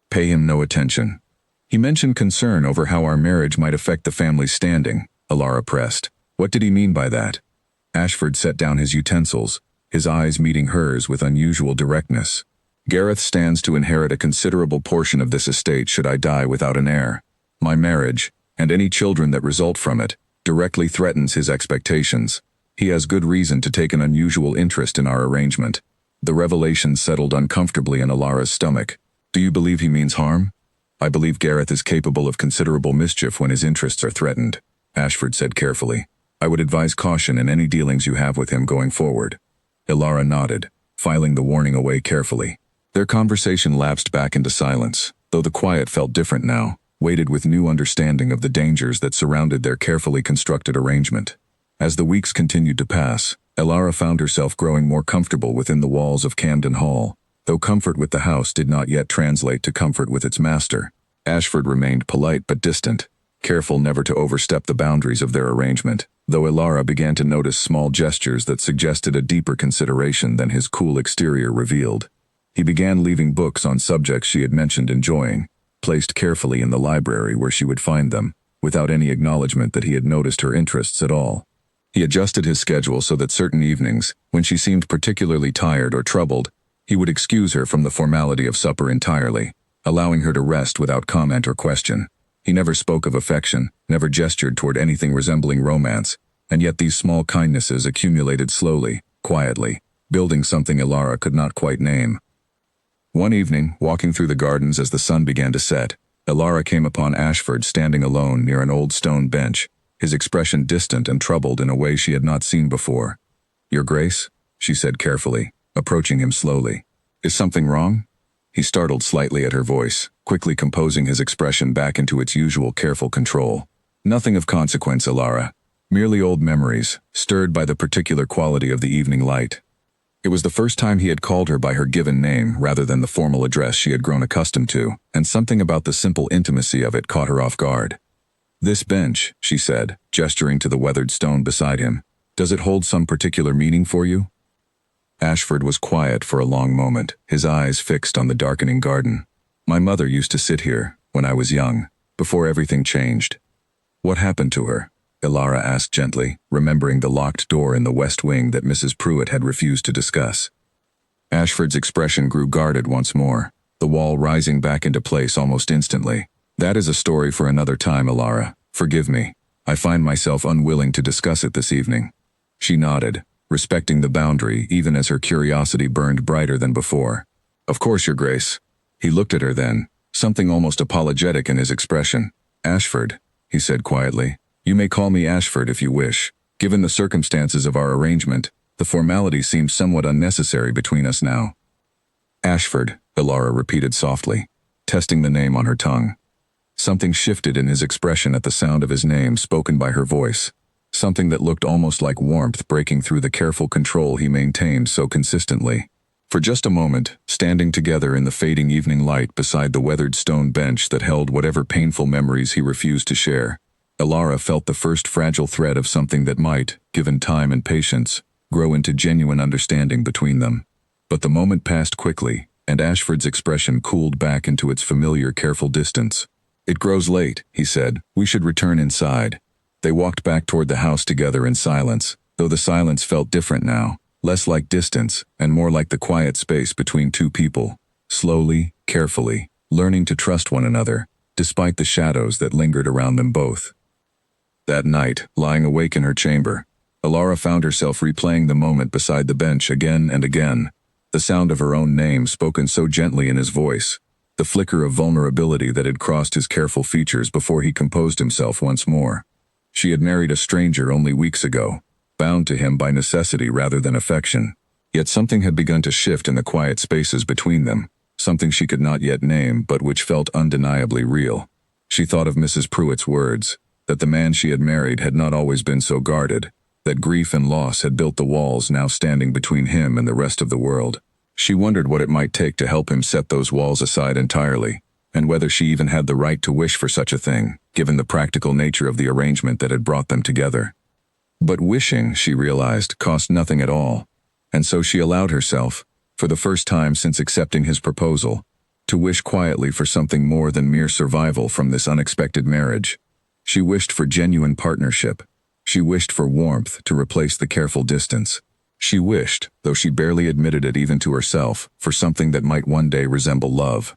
Pay him no attention." "He mentioned concern over how our marriage might affect the family's standing," Elara pressed. "What did he mean by that?" Ashford set down his utensils, his eyes meeting hers with unusual directness. "Gareth stands to inherit a considerable portion of this estate should I die without an heir. My marriage, and any children that result from it, directly threatens his expectations. He has good reason to take an unusual interest in our arrangement." The revelation settled uncomfortably in Elara's stomach. "Do you believe he means harm?" "I believe Gareth is capable of considerable mischief when his interests are threatened," Ashford said carefully. "I would advise caution in any dealings you have with him going forward." Elara nodded, filing the warning away carefully. Their conversation lapsed back into silence, though the quiet felt different now, weighted with new understanding of the dangers that surrounded their carefully constructed arrangement. As the weeks continued to pass, Elara found herself growing more comfortable within the walls of Camden Hall, though comfort with the house did not yet translate to comfort with its master. Ashford remained polite but distant, careful never to overstep the boundaries of their arrangement, though Elara began to notice small gestures that suggested a deeper consideration than his cool exterior revealed. He began leaving books on subjects she had mentioned enjoying, placed carefully in the library where she would find them, without any acknowledgement that he had noticed her interests at all. He adjusted his schedule so that certain evenings, when she seemed particularly tired or troubled, he would excuse her from the formality of supper entirely, allowing her to rest without comment or question. He never spoke of affection, never gestured toward anything resembling romance, and yet these small kindnesses accumulated slowly, quietly, building something Elara could not quite name. One evening, walking through the gardens as the sun began to set, Elara came upon Ashford standing alone near an old stone bench, his expression distant and troubled in a way she had not seen before. "Your Grace?" she said carefully, approaching him slowly. "Is something wrong?" He startled slightly at her voice, quickly composing his expression back into its usual careful control. "Nothing of consequence, Elara. Merely old memories, stirred by the particular quality of the evening light." It was the first time he had called her by her given name rather than the formal address she had grown accustomed to, and something about the simple intimacy of it caught her off guard. "This bench," she said, gesturing to the weathered stone beside him, "does it hold some particular meaning for you?" Ashford was quiet for a long moment, his eyes fixed on the darkening garden. "My mother used to sit here, when I was young, before everything changed." "What happened to her?" Elara asked gently, remembering the locked door in the west wing that Mrs. Pruitt had refused to discuss. Ashford's expression grew guarded once more, the wall rising back into place almost instantly. "That is a story for another time, Elara. Forgive me. I find myself unwilling to discuss it this evening." She nodded, respecting the boundary even as her curiosity burned brighter than before. "Of course, Your Grace." He looked at her then, something almost apologetic in his expression. "Ashford," he said quietly. "You may call me Ashford if you wish. Given the circumstances of our arrangement, the formality seems somewhat unnecessary between us now." "Ashford," Elara repeated softly, testing the name on her tongue. Something shifted in his expression at the sound of his name spoken by her voice. Something that looked almost like warmth breaking through the careful control he maintained so consistently. For just a moment, standing together in the fading evening light beside the weathered stone bench that held whatever painful memories he refused to share, Elara felt the first fragile thread of something that might, given time and patience, grow into genuine understanding between them. But the moment passed quickly, and Ashford's expression cooled back into its familiar careful distance. "It grows late," he said. "We should return inside." They walked back toward the house together in silence, though the silence felt different now, less like distance and more like the quiet space between two people, slowly, carefully, learning to trust one another, despite the shadows that lingered around them both. That night, lying awake in her chamber, Elara found herself replaying the moment beside the bench again and again, the sound of her own name spoken so gently in his voice, the flicker of vulnerability that had crossed his careful features before he composed himself once more. She had married a stranger only weeks ago, bound to him by necessity rather than affection. Yet something had begun to shift in the quiet spaces between them, something she could not yet name but which felt undeniably real. She thought of Mrs. Pruitt's words, that the man she had married had not always been so guarded, that grief and loss had built the walls now standing between him and the rest of the world. She wondered what it might take to help him set those walls aside entirely, and whether she even had the right to wish for such a thing, given the practical nature of the arrangement that had brought them together. But wishing, she realized, cost nothing at all, and so she allowed herself, for the first time since accepting his proposal, to wish quietly for something more than mere survival from this unexpected marriage. She wished for genuine partnership. She wished for warmth to replace the careful distance. She wished, though she barely admitted it even to herself, for something that might one day resemble love.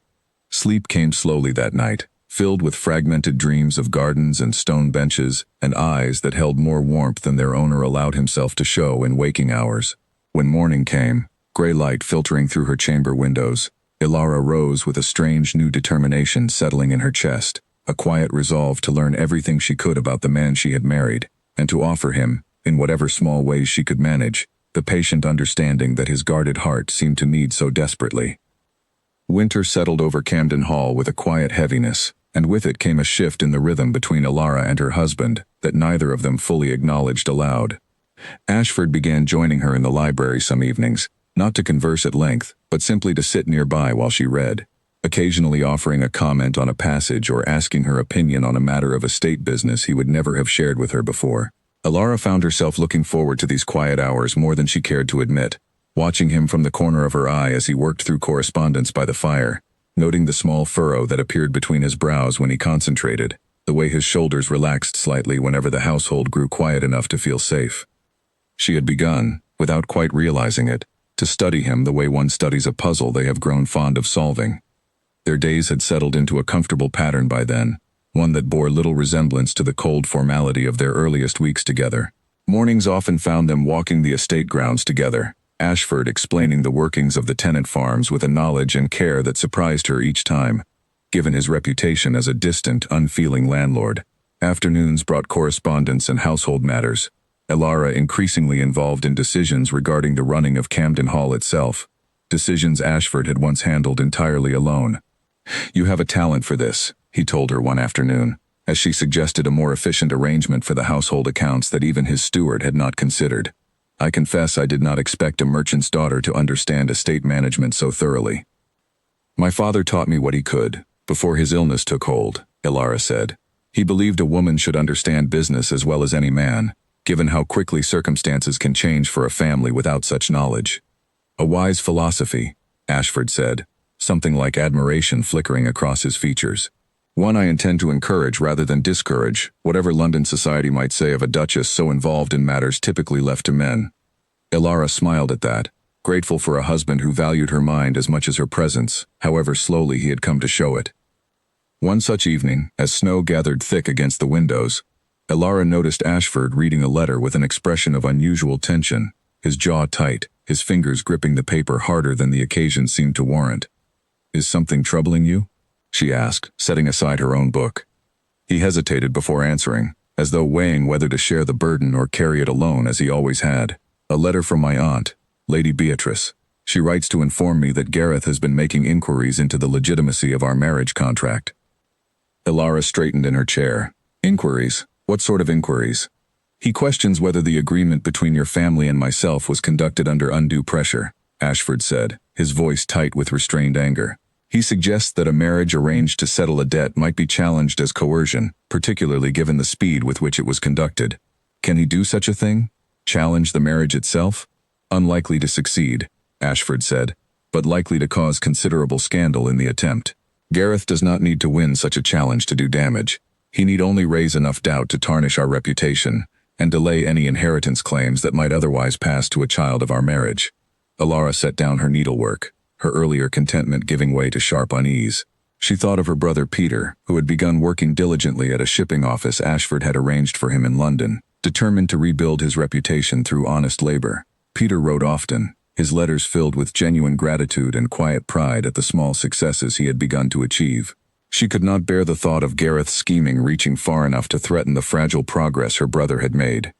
Sleep came slowly that night, filled with fragmented dreams of gardens and stone benches, and eyes that held more warmth than their owner allowed himself to show in waking hours. When morning came, gray light filtering through her chamber windows, Elara rose with a strange new determination settling in her chest, a quiet resolve to learn everything she could about the man she had married, and to offer him, in whatever small ways she could manage, the patient understanding that his guarded heart seemed to need so desperately. Winter settled over Camden Hall with a quiet heaviness, and with it came a shift in the rhythm between Elara and her husband that neither of them fully acknowledged aloud. Ashford began joining her in the library some evenings, not to converse at length, but simply to sit nearby while she read, occasionally offering a comment on a passage or asking her opinion on a matter of estate business he would never have shared with her before. Elara found herself looking forward to these quiet hours more than she cared to admit, watching him from the corner of her eye as he worked through correspondence by the fire, noting the small furrow that appeared between his brows when he concentrated, the way his shoulders relaxed slightly whenever the household grew quiet enough to feel safe. She had begun, without quite realizing it, to study him the way one studies a puzzle they have grown fond of solving. Their days had settled into a comfortable pattern by then, one that bore little resemblance to the cold formality of their earliest weeks together. Mornings often found them walking the estate grounds together, Ashford explaining the workings of the tenant farms with a knowledge and care that surprised her each time, given his reputation as a distant, unfeeling landlord. Afternoons brought correspondence and household matters, Elara increasingly involved in decisions regarding the running of Camden Hall itself, decisions Ashford had once handled entirely alone. "You have a talent for this," he told her one afternoon, as she suggested a more efficient arrangement for the household accounts that even his steward had not considered. "I confess I did not expect a merchant's daughter to understand estate management so thoroughly. My father taught me what he could, before his illness took hold," Elara said. "He believed a woman should understand business as well as any man, given how quickly circumstances can change for a family without such knowledge." "A wise philosophy," Ashford said, something like admiration flickering across his features. "One I intend to encourage rather than discourage, whatever London society might say of a duchess so involved in matters typically left to men." Elara smiled at that, grateful for a husband who valued her mind as much as her presence, however slowly he had come to show it. One such evening, as snow gathered thick against the windows, Elara noticed Ashford reading a letter with an expression of unusual tension, his jaw tight, his fingers gripping the paper harder than the occasion seemed to warrant. "Is something troubling you?" she asked, setting aside her own book. He hesitated before answering, as though weighing whether to share the burden or carry it alone as he always had. "A letter from my aunt, Lady Beatrice. She writes to inform me that Gareth has been making inquiries into the legitimacy of our marriage contract." Elara straightened in her chair. "Inquiries? What sort of inquiries?" "He questions whether the agreement between your family and myself was conducted under undue pressure," Ashford said, his voice tight with restrained anger. "He suggests that a marriage arranged to settle a debt might be challenged as coercion, particularly given the speed with which it was conducted. Can he do such a thing? Challenge the marriage itself? Unlikely to succeed," Ashford said, "but likely to cause considerable scandal in the attempt. Gareth does not need to win such a challenge to do damage. He need only raise enough doubt to tarnish our reputation and delay any inheritance claims that might otherwise pass to a child of our marriage." Elara set down her needlework, her earlier contentment giving way to sharp unease. She thought of her brother Peter, who had begun working diligently at a shipping office Ashford had arranged for him in London, determined to rebuild his reputation through honest labor. Peter wrote often, his letters filled with genuine gratitude and quiet pride at the small successes he had begun to achieve. She could not bear the thought of Gareth's scheming reaching far enough to threaten the fragile progress her brother had made.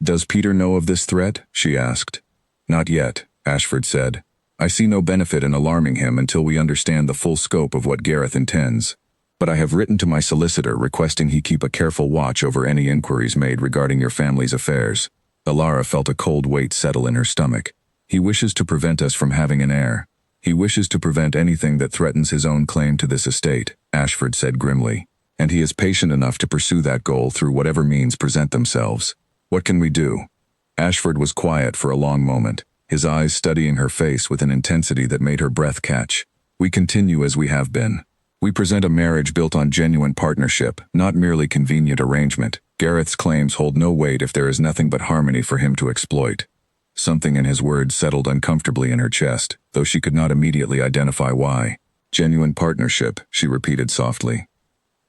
"Does Peter know of this threat?" she asked. "Not yet," Ashford said. "I see no benefit in alarming him until we understand the full scope of what Gareth intends. But I have written to my solicitor requesting he keep a careful watch over any inquiries made regarding your family's affairs." Elara felt a cold weight settle in her stomach. "He wishes to prevent us from having an heir. He wishes to prevent anything that threatens his own claim to this estate," Ashford said grimly. "And he is patient enough to pursue that goal through whatever means present themselves. What can we do?" Ashford was quiet for a long moment, his eyes studying her face with an intensity that made her breath catch. "We continue as we have been. We present a marriage built on genuine partnership, not merely convenient arrangement. Gareth's claims hold no weight if there is nothing but harmony for him to exploit." Something in his words settled uncomfortably in her chest, though she could not immediately identify why. "Genuine partnership," she repeated softly.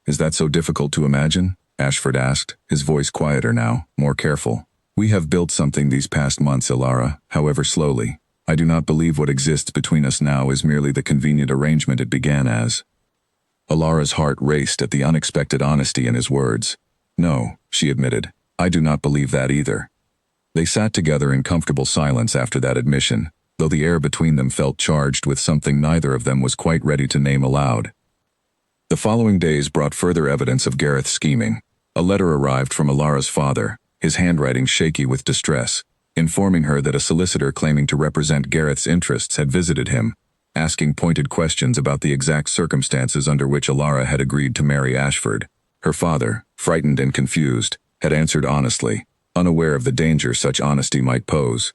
"Is that so difficult to imagine?" Ashford asked, his voice quieter now, more careful. "We have built something these past months, Elara, however slowly. I do not believe what exists between us now is merely the convenient arrangement it began as." Elara's heart raced at the unexpected honesty in his words. "No," she admitted, "I do not believe that either." They sat together in comfortable silence after that admission, though the air between them felt charged with something neither of them was quite ready to name aloud. The following days brought further evidence of Gareth's scheming. A letter arrived from Elara's father, his handwriting shaky with distress, informing her that a solicitor claiming to represent Gareth's interests had visited him, asking pointed questions about the exact circumstances under which Elara had agreed to marry Ashford. Her father, frightened and confused, had answered honestly, unaware of the danger such honesty might pose.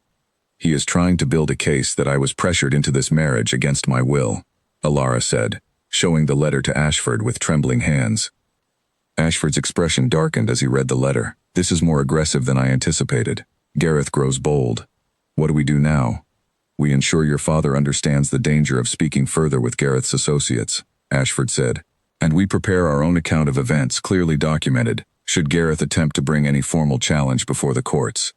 "He is trying to build a case that I was pressured into this marriage against my will," Elara said, showing the letter to Ashford with trembling hands. Ashford's expression darkened as he read the letter. "This is more aggressive than I anticipated. Gareth grows bold. What do we do now?" "We ensure your father understands the danger of speaking further with Gareth's associates," Ashford said. "And we prepare our own account of events clearly documented, should Gareth attempt to bring any formal challenge before the courts."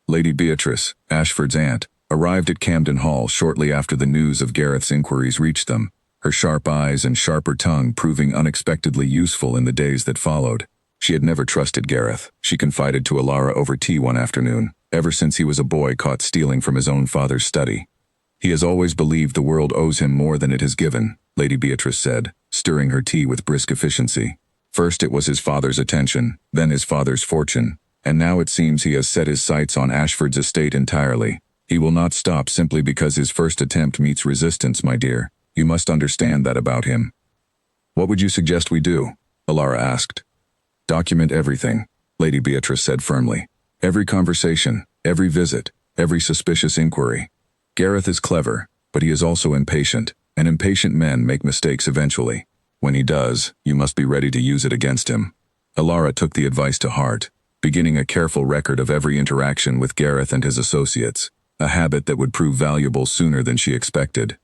Lady Beatrice, Ashford's aunt, arrived at Camden Hall shortly after the news of Gareth's inquiries reached them, her sharp eyes and sharper tongue proving unexpectedly useful in the days that followed. She had never trusted Gareth, she confided to Alara over tea one afternoon, ever since he was a boy caught stealing from his own father's study. He has always believed the world owes him more than it has given, Lady Beatrice said, stirring her tea with brisk efficiency. First it was his father's attention, then his father's fortune, and now it seems he has set his sights on Ashford's estate entirely. He will not stop simply because his first attempt meets resistance, my dear. You must understand that about him. What would you suggest we do? Alara asked. Document everything, Lady Beatrice said firmly. Every conversation, every visit, every suspicious inquiry. Gareth is clever, but he is also impatient, and impatient men make mistakes eventually. When he does, you must be ready to use it against him. Alara took the advice to heart, beginning a careful record of every interaction with Gareth and his associates, a habit that would prove valuable sooner than she expected.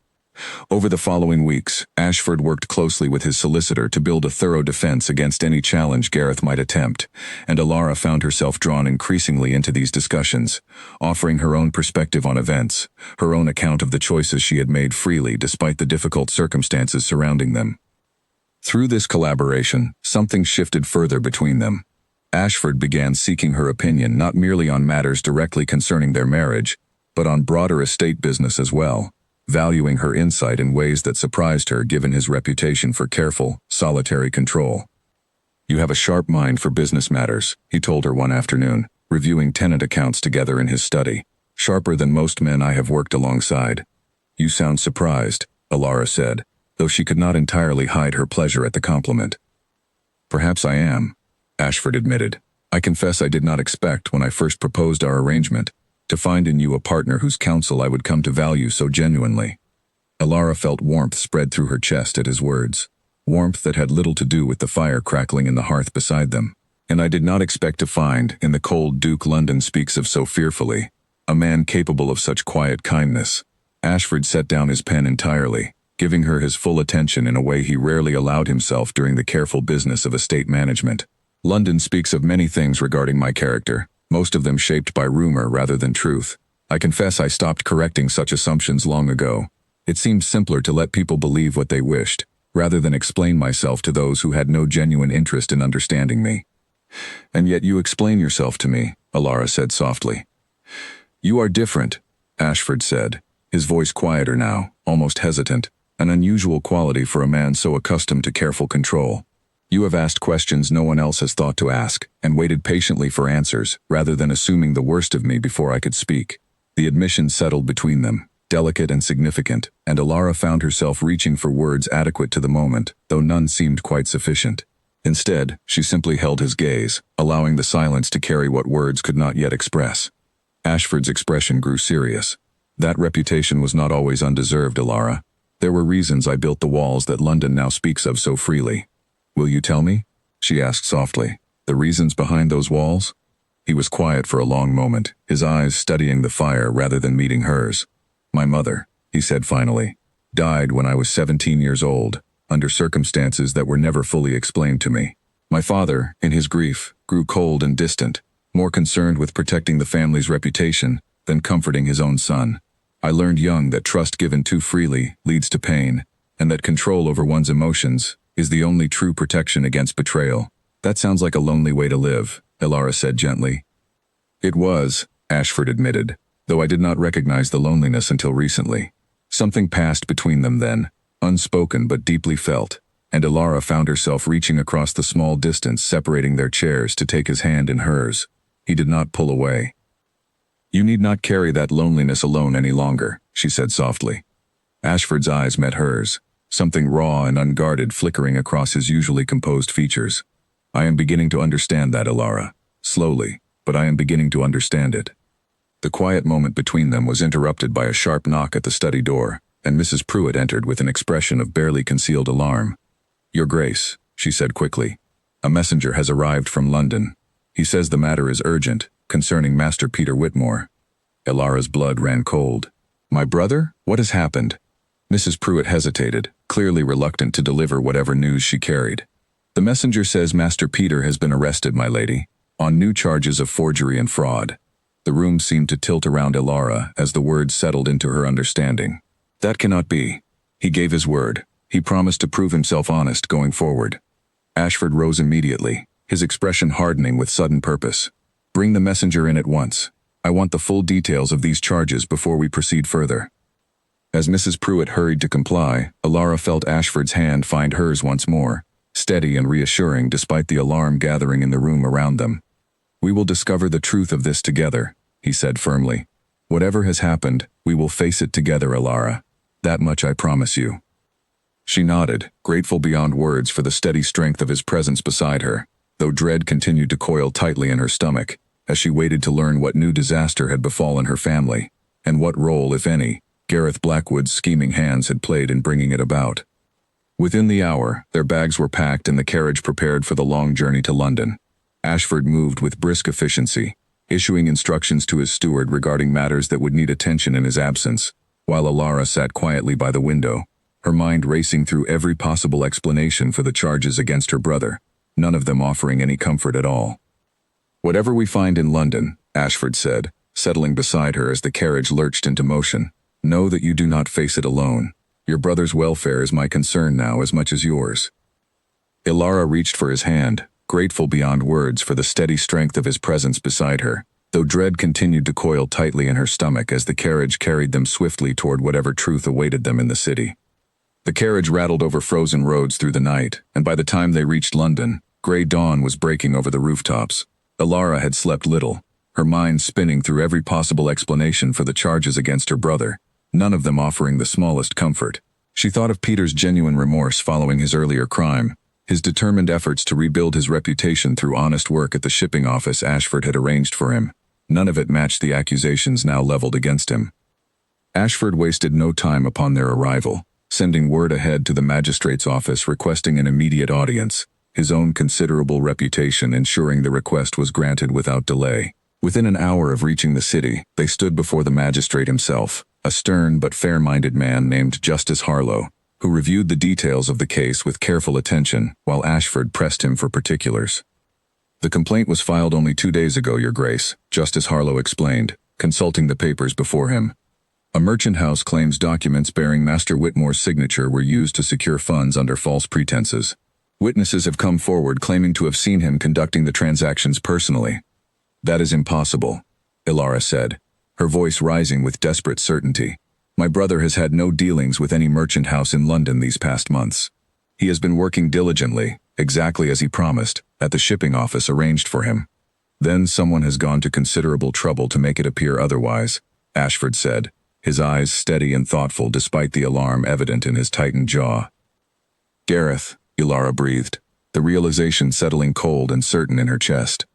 Over the following weeks, Ashford worked closely with his solicitor to build a thorough defense against any challenge Gareth might attempt, and Alara found herself drawn increasingly into these discussions, offering her own perspective on events, her own account of the choices she had made freely despite the difficult circumstances surrounding them. Through this collaboration, something shifted further between them. Ashford began seeking her opinion not merely on matters directly concerning their marriage, but on broader estate business as well, valuing her insight in ways that surprised her given his reputation for careful, solitary control. You have a sharp mind for business matters, he told her one afternoon, reviewing tenant accounts together in his study. Sharper than most men I have worked alongside. You sound surprised, Alara said, though she could not entirely hide her pleasure at the compliment. Perhaps I am, Ashford admitted. I confess I did not expect, when I first proposed our arrangement, to find in you a partner whose counsel I would come to value so genuinely. Alara felt warmth spread through her chest at his words, warmth that had little to do with the fire crackling in the hearth beside them. And I did not expect to find, in the cold Duke London speaks of so fearfully, a man capable of such quiet kindness. Ashford set down his pen entirely, giving her his full attention in a way he rarely allowed himself during the careful business of estate management. London speaks of many things regarding my character, most of them shaped by rumor rather than truth. I confess I stopped correcting such assumptions long ago. It seemed simpler to let people believe what they wished, rather than explain myself to those who had no genuine interest in understanding me. And yet you explain yourself to me, Alara said softly. You are different, Ashford said, his voice quieter now, almost hesitant, an unusual quality for a man so accustomed to careful control. You have asked questions no one else has thought to ask, and waited patiently for answers, rather than assuming the worst of me before I could speak. The admission settled between them, delicate and significant, and Alara found herself reaching for words adequate to the moment, though none seemed quite sufficient. Instead, she simply held his gaze, allowing the silence to carry what words could not yet express. Ashford's expression grew serious. That reputation was not always undeserved, Alara. There were reasons I built the walls that London now speaks of so freely. Will you tell me? She asked softly. The reasons behind those walls? He was quiet for a long moment, his eyes studying the fire rather than meeting hers. My mother, he said finally, died when I was 17 years old, under circumstances that were never fully explained to me. My father, in his grief, grew cold and distant, more concerned with protecting the family's reputation than comforting his own son. I learned young that trust given too freely leads to pain, and that control over one's emotions is the only true protection against betrayal. That sounds like a lonely way to live, Alara said gently. It was, Ashford admitted, though I did not recognize the loneliness until recently. Something passed between them then, unspoken but deeply felt, and Alara found herself reaching across the small distance separating their chairs to take his hand in hers. He did not pull away. You need not carry that loneliness alone any longer, she said softly. Ashford's eyes met hers, something raw and unguarded flickering across his usually composed features. I am beginning to understand that, Alara. Slowly, but I am beginning to understand it. The quiet moment between them was interrupted by a sharp knock at the study door, and Mrs. Pruitt entered with an expression of barely concealed alarm. Your Grace, she said quickly. A messenger has arrived from London. He says the matter is urgent, concerning Master Peter Whitmore. Alara's blood ran cold. My brother? What has happened? Mrs. Pruitt hesitated, clearly reluctant to deliver whatever news she carried. The messenger says Master Peter has been arrested, my lady, on new charges of forgery and fraud. The room seemed to tilt around Ilara as the words settled into her understanding. That cannot be. He gave his word. He promised to prove himself honest going forward. Ashford rose immediately, his expression hardening with sudden purpose. Bring the messenger in at once. I want the full details of these charges before we proceed further. As Mrs. Pruitt hurried to comply, Ilara felt Ashford's hand find hers once more, steady and reassuring despite the alarm gathering in the room around them. We will discover the truth of this together, he said firmly. Whatever has happened, we will face it together, Ilara. That much I promise you. She nodded, grateful beyond words for the steady strength of his presence beside her, though dread continued to coil tightly in her stomach, as she waited to learn what new disaster had befallen her family, and what role, if any, Gareth Blackwood's scheming hands had played in bringing it about. Within the hour, their bags were packed and the carriage prepared for the long journey to London. Ashford moved with brisk efficiency, issuing instructions to his steward regarding matters that would need attention in his absence, while Ilara sat quietly by the window, her mind racing through every possible explanation for the charges against her brother, none of them offering any comfort at all. Whatever we find in London, Ashford said, settling beside her as the carriage lurched into motion, know that you do not face it alone. Your brother's welfare is my concern now as much as yours. Ilara reached for his hand, grateful beyond words for the steady strength of his presence beside her, though dread continued to coil tightly in her stomach as the carriage carried them swiftly toward whatever truth awaited them in the city. The carriage rattled over frozen roads through the night, and by the time they reached London, gray dawn was breaking over the rooftops. Ilara had slept little, her mind spinning through every possible explanation for the charges against her brother, none of them offering the smallest comfort. She thought of Peter's genuine remorse following his earlier crime, his determined efforts to rebuild his reputation through honest work at the shipping office Ashford had arranged for him. None of it matched the accusations now leveled against him. Ashford wasted no time upon their arrival, sending word ahead to the magistrate's office requesting an immediate audience, his own considerable reputation ensuring the request was granted without delay. Within an hour of reaching the city, they stood before the magistrate himself, a stern but fair-minded man named Justice Harlow, who reviewed the details of the case with careful attention while Ashford pressed him for particulars. The complaint was filed only 2 days ago, Your Grace, Justice Harlow explained, consulting the papers before him. A merchant house claims documents bearing Master Whitmore's signature were used to secure funds under false pretenses. Witnesses have come forward claiming to have seen him conducting the transactions personally. That is impossible, Ilara said, her voice rising with desperate certainty. My brother has had no dealings with any merchant house in London these past months. He has been working diligently, exactly as he promised, at the shipping office arranged for him. Then someone has gone to considerable trouble to make it appear otherwise, Ashford said, his eyes steady and thoughtful despite the alarm evident in his tightened jaw. Gareth, Ilara breathed, the realization settling cold and certain in her chest.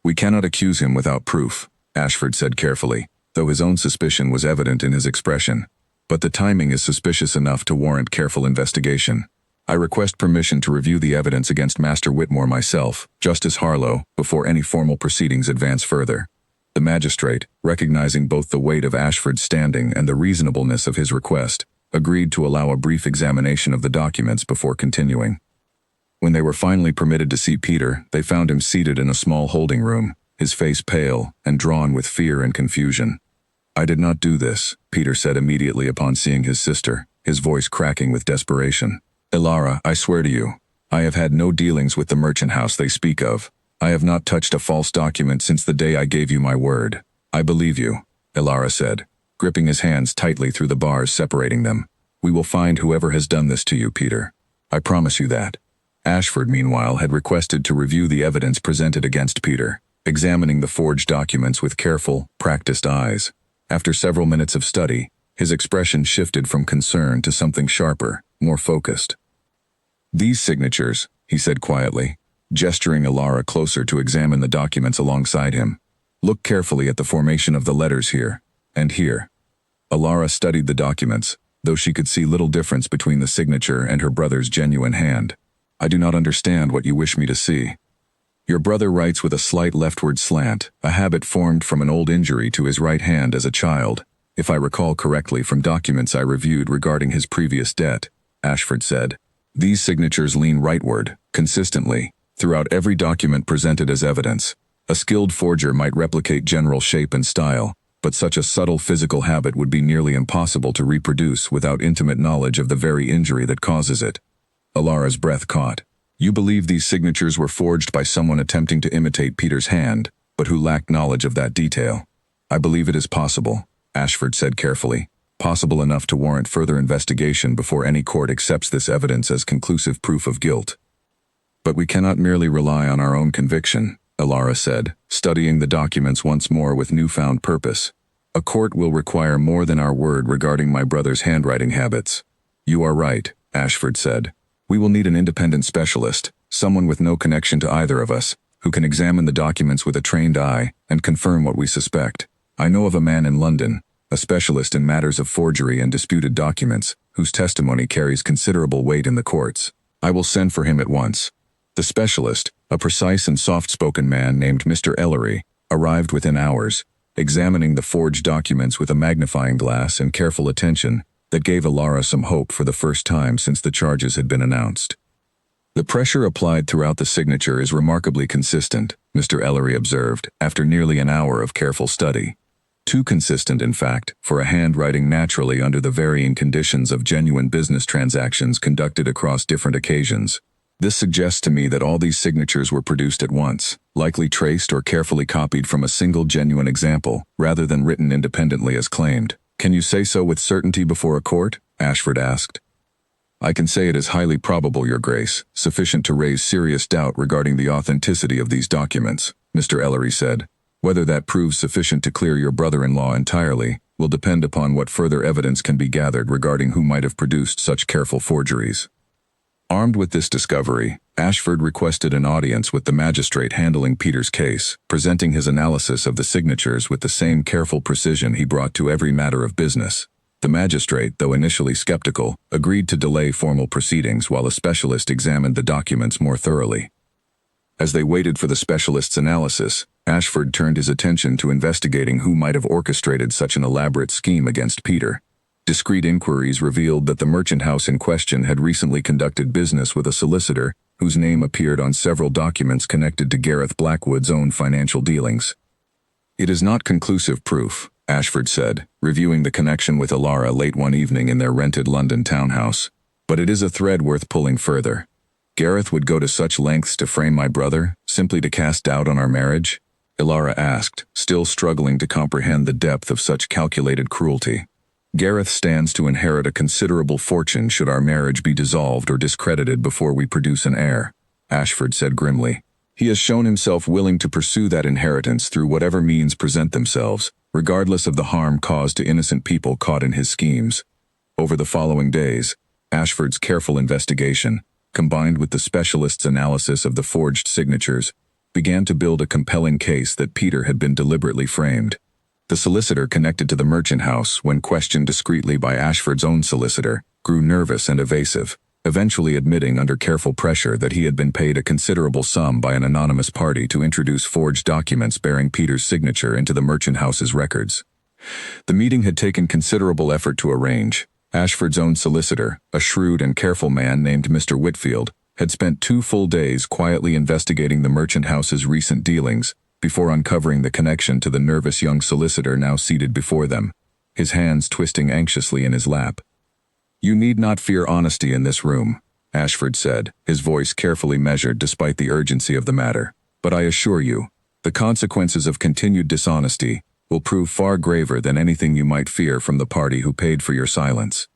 We cannot accuse him without proof, Ashford said carefully, though his own suspicion was evident in his expression. But the timing is suspicious enough to warrant careful investigation. I request permission to review the evidence against Master Whitmore myself, Justice Harlow, before any formal proceedings advance further. The magistrate, recognizing both the weight of Ashford's standing and the reasonableness of his request, agreed to allow a brief examination of the documents before continuing. When they were finally permitted to see Peter, they found him seated in a small holding room, his face pale and drawn with fear and confusion. I did not do this, Peter said immediately upon seeing his sister, his voice cracking with desperation. Ilara, I swear to you, I have had no dealings with the merchant house they speak of. I have not touched a false document since the day I gave you my word. I believe you, Ilara said, gripping his hands tightly through the bars separating them. We will find whoever has done this to you, Peter. I promise you that. Ashford, meanwhile, had requested to review the evidence presented against Peter, examining the forged documents with careful, practiced eyes. After several minutes of study, his expression shifted from concern to something sharper, more focused. These signatures, he said quietly, gesturing Ilara closer to examine the documents alongside him. Look carefully at the formation of the letters here, and here. Ilara studied the documents, though she could see little difference between the signature and her brother's genuine hand. I do not understand what you wish me to see. Your brother writes with a slight leftward slant, a habit formed from an old injury to his right hand as a child, if I recall correctly from documents I reviewed regarding his previous debt, Ashford said. These signatures lean rightward, consistently, throughout every document presented as evidence. A skilled forger might replicate general shape and style, but such a subtle physical habit would be nearly impossible to reproduce without intimate knowledge of the very injury that causes it. Ilara's breath caught. You believe these signatures were forged by someone attempting to imitate Peter's hand, but who lacked knowledge of that detail. I believe it is possible, Ashford said carefully. Possible enough to warrant further investigation before any court accepts this evidence as conclusive proof of guilt. But we cannot merely rely on our own conviction, Ilara said, studying the documents once more with newfound purpose. A court will require more than our word regarding my brother's handwriting habits. You are right, Ashford said. We will need an independent specialist, someone with no connection to either of us, who can examine the documents with a trained eye and confirm what we suspect. I know of a man in London, a specialist in matters of forgery and disputed documents, whose testimony carries considerable weight in the courts. I will send for him at once. The specialist, a precise and soft-spoken man named Mr. Ellery, arrived within hours, examining the forged documents with a magnifying glass and careful attention that gave Ilara some hope for the first time since the charges had been announced. The pressure applied throughout the signature is remarkably consistent, Mr. Ellery observed, after nearly an hour of careful study. Too consistent, in fact, for a handwriting naturally under the varying conditions of genuine business transactions conducted across different occasions. This suggests to me that all these signatures were produced at once, likely traced or carefully copied from a single genuine example, rather than written independently as claimed. Can you say so with certainty before a court? Ashford asked. I can say it is highly probable, Your Grace, sufficient to raise serious doubt regarding the authenticity of these documents, Mr. Ellery said. Whether that proves sufficient to clear your brother-in-law entirely will depend upon what further evidence can be gathered regarding who might have produced such careful forgeries. Armed with this discovery, Ashford requested an audience with the magistrate handling Peter's case, presenting his analysis of the signatures with the same careful precision he brought to every matter of business. The magistrate, though initially skeptical, agreed to delay formal proceedings while a specialist examined the documents more thoroughly. As they waited for the specialist's analysis, Ashford turned his attention to investigating who might have orchestrated such an elaborate scheme against Peter. Discreet inquiries revealed that the merchant house in question had recently conducted business with a solicitor whose name appeared on several documents connected to Gareth Blackwood's own financial dealings. It is not conclusive proof, Ashford said, reviewing the connection with Ilara late one evening in their rented London townhouse. But it is a thread worth pulling further. Gareth would go to such lengths to frame my brother, simply to cast doubt on our marriage? Ilara asked, still struggling to comprehend the depth of such calculated cruelty. Gareth stands to inherit a considerable fortune should our marriage be dissolved or discredited before we produce an heir, Ashford said grimly. He has shown himself willing to pursue that inheritance through whatever means present themselves, regardless of the harm caused to innocent people caught in his schemes. Over the following days, Ashford's careful investigation, combined with the specialist's analysis of the forged signatures, began to build a compelling case that Peter had been deliberately framed. The solicitor connected to the merchant house, when questioned discreetly by Ashford's own solicitor, grew nervous and evasive, eventually admitting under careful pressure that he had been paid a considerable sum by an anonymous party to introduce forged documents bearing Peter's signature into the merchant house's records. The meeting had taken considerable effort to arrange. Ashford's own solicitor, a shrewd and careful man named Mr. Whitfield, had spent 2 full days quietly investigating the merchant house's recent dealings before uncovering the connection to the nervous young solicitor now seated before them, his hands twisting anxiously in his lap. You need not fear honesty in this room, Ashford said, his voice carefully measured despite the urgency of the matter. But I assure you, the consequences of continued dishonesty will prove far graver than anything you might fear from the party who paid for your silence.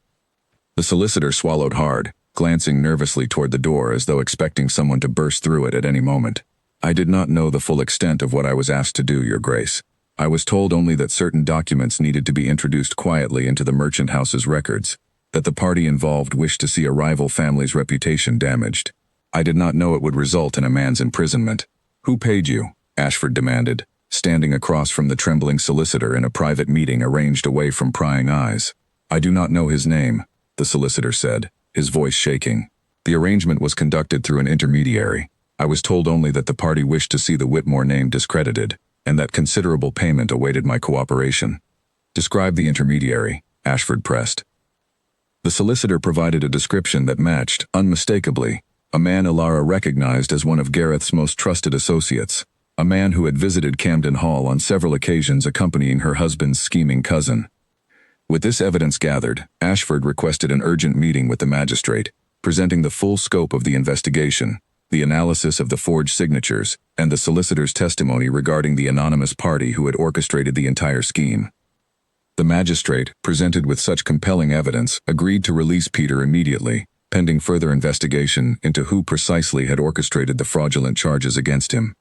The solicitor swallowed hard, glancing nervously toward the door as though expecting someone to burst through it at any moment. I did not know the full extent of what I was asked to do, Your Grace. I was told only that certain documents needed to be introduced quietly into the merchant house's records, that the party involved wished to see a rival family's reputation damaged. I did not know it would result in a man's imprisonment. Who paid you? Ashford demanded, standing across from the trembling solicitor in a private meeting arranged away from prying eyes. I do not know his name, the solicitor said, his voice shaking. The arrangement was conducted through an intermediary. I was told only that the party wished to see the Whitmore name discredited, and that considerable payment awaited my cooperation. Describe the intermediary, Ashford pressed. The solicitor provided a description that matched, unmistakably, a man Ilara recognized as one of Gareth's most trusted associates, a man who had visited Camden Hall on several occasions accompanying her husband's scheming cousin. With this evidence gathered, Ashford requested an urgent meeting with the magistrate, presenting the full scope of the investigation, the analysis of the forged signatures, and the solicitor's testimony regarding the anonymous party who had orchestrated the entire scheme. The magistrate, presented with such compelling evidence, agreed to release Peter immediately, pending further investigation into who precisely had orchestrated the fraudulent charges against him.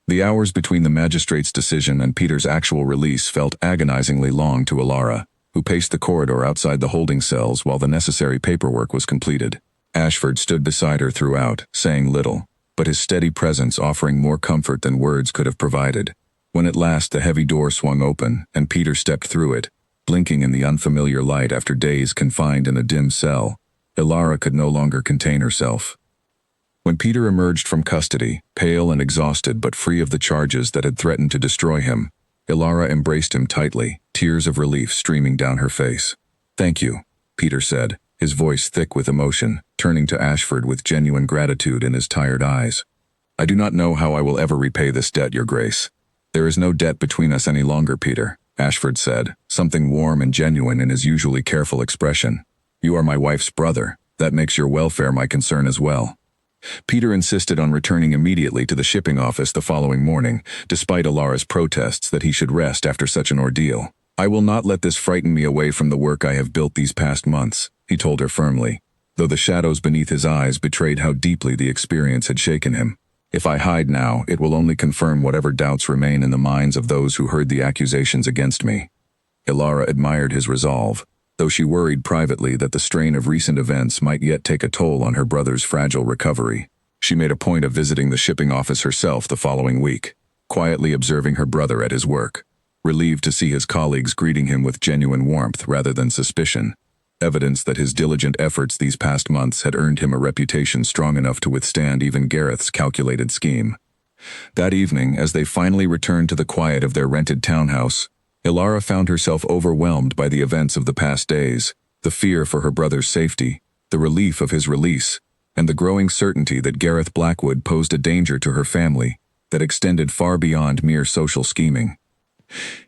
The hours between the magistrate's decision and Peter's actual release felt agonizingly long to Alara, who paced the corridor outside the holding cells while the necessary paperwork was completed. Ashford stood beside her throughout, saying little, but his steady presence offering more comfort than words could have provided. When at last the heavy door swung open and Peter stepped through it, blinking in the unfamiliar light after days confined in a dim cell, Alara could no longer contain herself. When Peter emerged from custody, pale and exhausted but free of the charges that had threatened to destroy him, Alara embraced him tightly, tears of relief streaming down her face. "Thank you," Peter said, his voice thick with emotion, turning to Ashford with genuine gratitude in his tired eyes. "I do not know how I will ever repay this debt, Your Grace." "There is no debt between us any longer, Peter," Ashford said, something warm and genuine in his usually careful expression. "You are my wife's brother. That makes your welfare my concern as well." Peter insisted on returning immediately to the shipping office the following morning, despite Alara's protests that he should rest after such an ordeal. "I will not let this frighten me away from the work I have built these past months," he told her firmly, though the shadows beneath his eyes betrayed how deeply the experience had shaken him. "If I hide now, it will only confirm whatever doubts remain in the minds of those who heard the accusations against me." Alara admired his resolve, though she worried privately that the strain of recent events might yet take a toll on her brother's fragile recovery. She made a point of visiting the shipping office herself the following week, quietly observing her brother at his work, relieved to see his colleagues greeting him with genuine warmth rather than suspicion, evidence that his diligent efforts these past months had earned him a reputation strong enough to withstand even Gareth's calculated scheme. That evening, as they finally returned to the quiet of their rented townhouse, Alara found herself overwhelmed by the events of the past days, the fear for her brother's safety, the relief of his release, and the growing certainty that Gareth Blackwood posed a danger to her family that extended far beyond mere social scheming.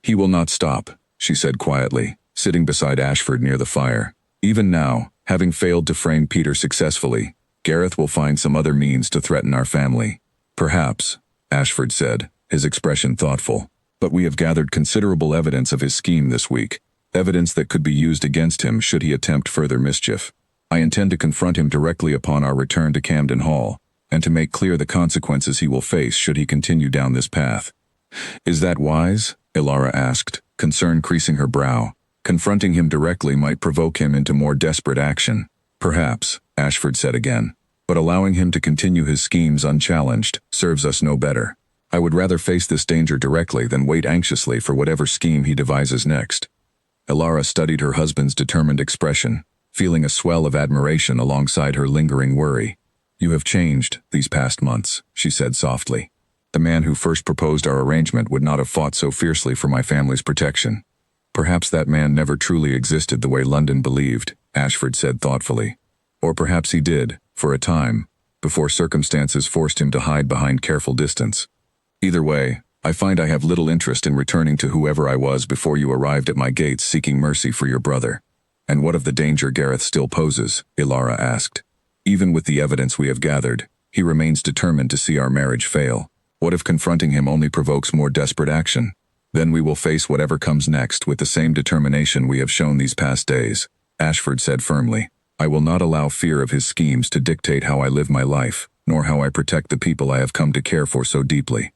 "He will not stop," she said quietly, sitting beside Ashford near the fire. "Even now, having failed to frame Peter successfully, Gareth will find some other means to threaten our family." "Perhaps," Ashford said, his expression thoughtful. "But we have gathered considerable evidence of his scheme this week, evidence that could be used against him should he attempt further mischief. I intend to confront him directly upon our return to Camden Hall, and to make clear the consequences he will face should he continue down this path." "Is that wise?" Alara asked, concern creasing her brow. "Confronting him directly might provoke him into more desperate action." "Perhaps," Ashford said again, "but allowing him to continue his schemes unchallenged serves us no better. I would rather face this danger directly than wait anxiously for whatever scheme he devises next." Alara studied her husband's determined expression, feeling a swell of admiration alongside her lingering worry. "You have changed these past months," she said softly. "The man who first proposed our arrangement would not have fought so fiercely for my family's protection." "Perhaps that man never truly existed the way London believed," Ashford said thoughtfully. "Or perhaps he did, for a time, before circumstances forced him to hide behind careful distance. Either way, I find I have little interest in returning to whoever I was before you arrived at my gates seeking mercy for your brother." "And what of the danger Gareth still poses?" Alara asked. "Even with the evidence we have gathered, he remains determined to see our marriage fail. What if confronting him only provokes more desperate action? Then we will face whatever comes next with the same determination we have shown these past days," Ashford said firmly. "I will not allow fear of his schemes to dictate how I live my life, nor how I protect the people I have come to care for so deeply."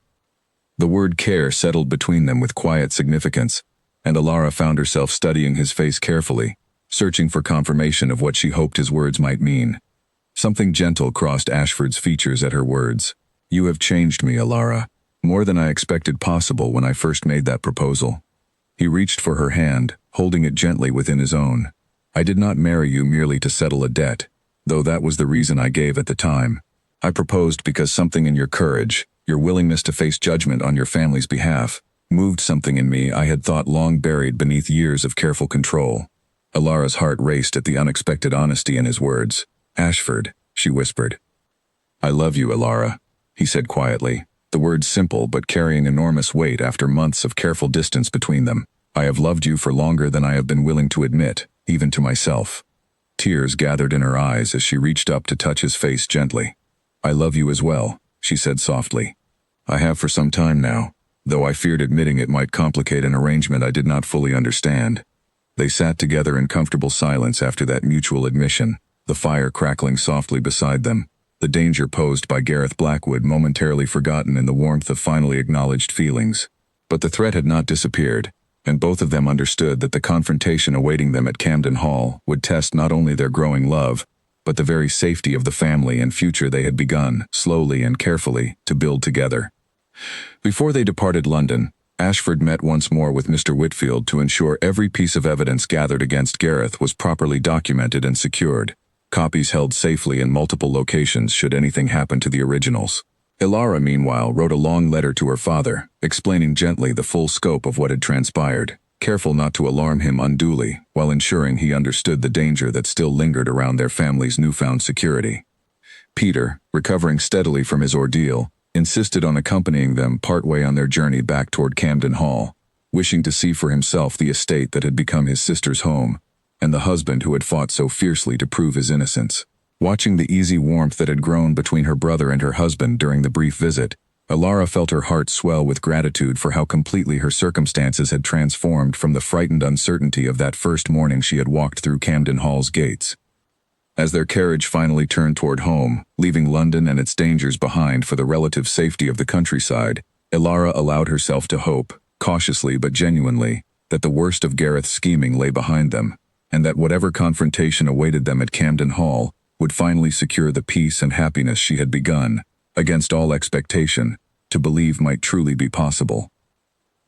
The word care settled between them with quiet significance, and Alara found herself studying his face carefully, searching for confirmation of what she hoped his words might mean. Something gentle crossed Ashford's features at her words. "You have changed me, Alara, more than I expected possible when I first made that proposal." He reached for her hand, holding it gently within his own. "I did not marry you merely to settle a debt, though that was the reason I gave at the time. I proposed because something in your courage, your willingness to face judgment on your family's behalf, moved something in me I had thought long buried beneath years of careful control." Alara's heart raced at the unexpected honesty in his words. "Ashford," she whispered. "I love you, Alara," he said quietly, the words simple but carrying enormous weight after months of careful distance between them. I have loved you for longer than I have been willing to admit, even to myself. Tears gathered in her eyes as she reached up to touch his face gently. I love you as well, she said softly. I have for some time now, though I feared admitting it might complicate an arrangement I did not fully understand. They sat together in comfortable silence after that mutual admission, the fire crackling softly beside them, the danger posed by Gareth Blackwood momentarily forgotten in the warmth of finally acknowledged feelings. But the threat had not disappeared, and both of them understood that the confrontation awaiting them at Camden Hall would test not only their growing love, but the very safety of the family and future they had begun, slowly and carefully, to build together. Before they departed London, Ashford met once more with Mr. Whitfield to ensure every piece of evidence gathered against Gareth was properly documented and secured, copies held safely in multiple locations should anything happen to the originals. Ilara, meanwhile, wrote a long letter to her father, explaining gently the full scope of what had transpired, careful not to alarm him unduly, while ensuring he understood the danger that still lingered around their family's newfound security. Peter, recovering steadily from his ordeal, insisted on accompanying them partway on their journey back toward Camden Hall, wishing to see for himself the estate that had become his sister's home, and the husband who had fought so fiercely to prove his innocence. Watching the easy warmth that had grown between her brother and her husband during the brief visit, Ilara felt her heart swell with gratitude for how completely her circumstances had transformed from the frightened uncertainty of that first morning she had walked through Camden Hall's gates. As their carriage finally turned toward home, leaving London and its dangers behind for the relative safety of the countryside, Ilara allowed herself to hope, cautiously but genuinely, that the worst of Gareth's scheming lay behind them, and that whatever confrontation awaited them at Camden Hall would finally secure the peace and happiness she had begun, against all expectation, to believe might truly be possible.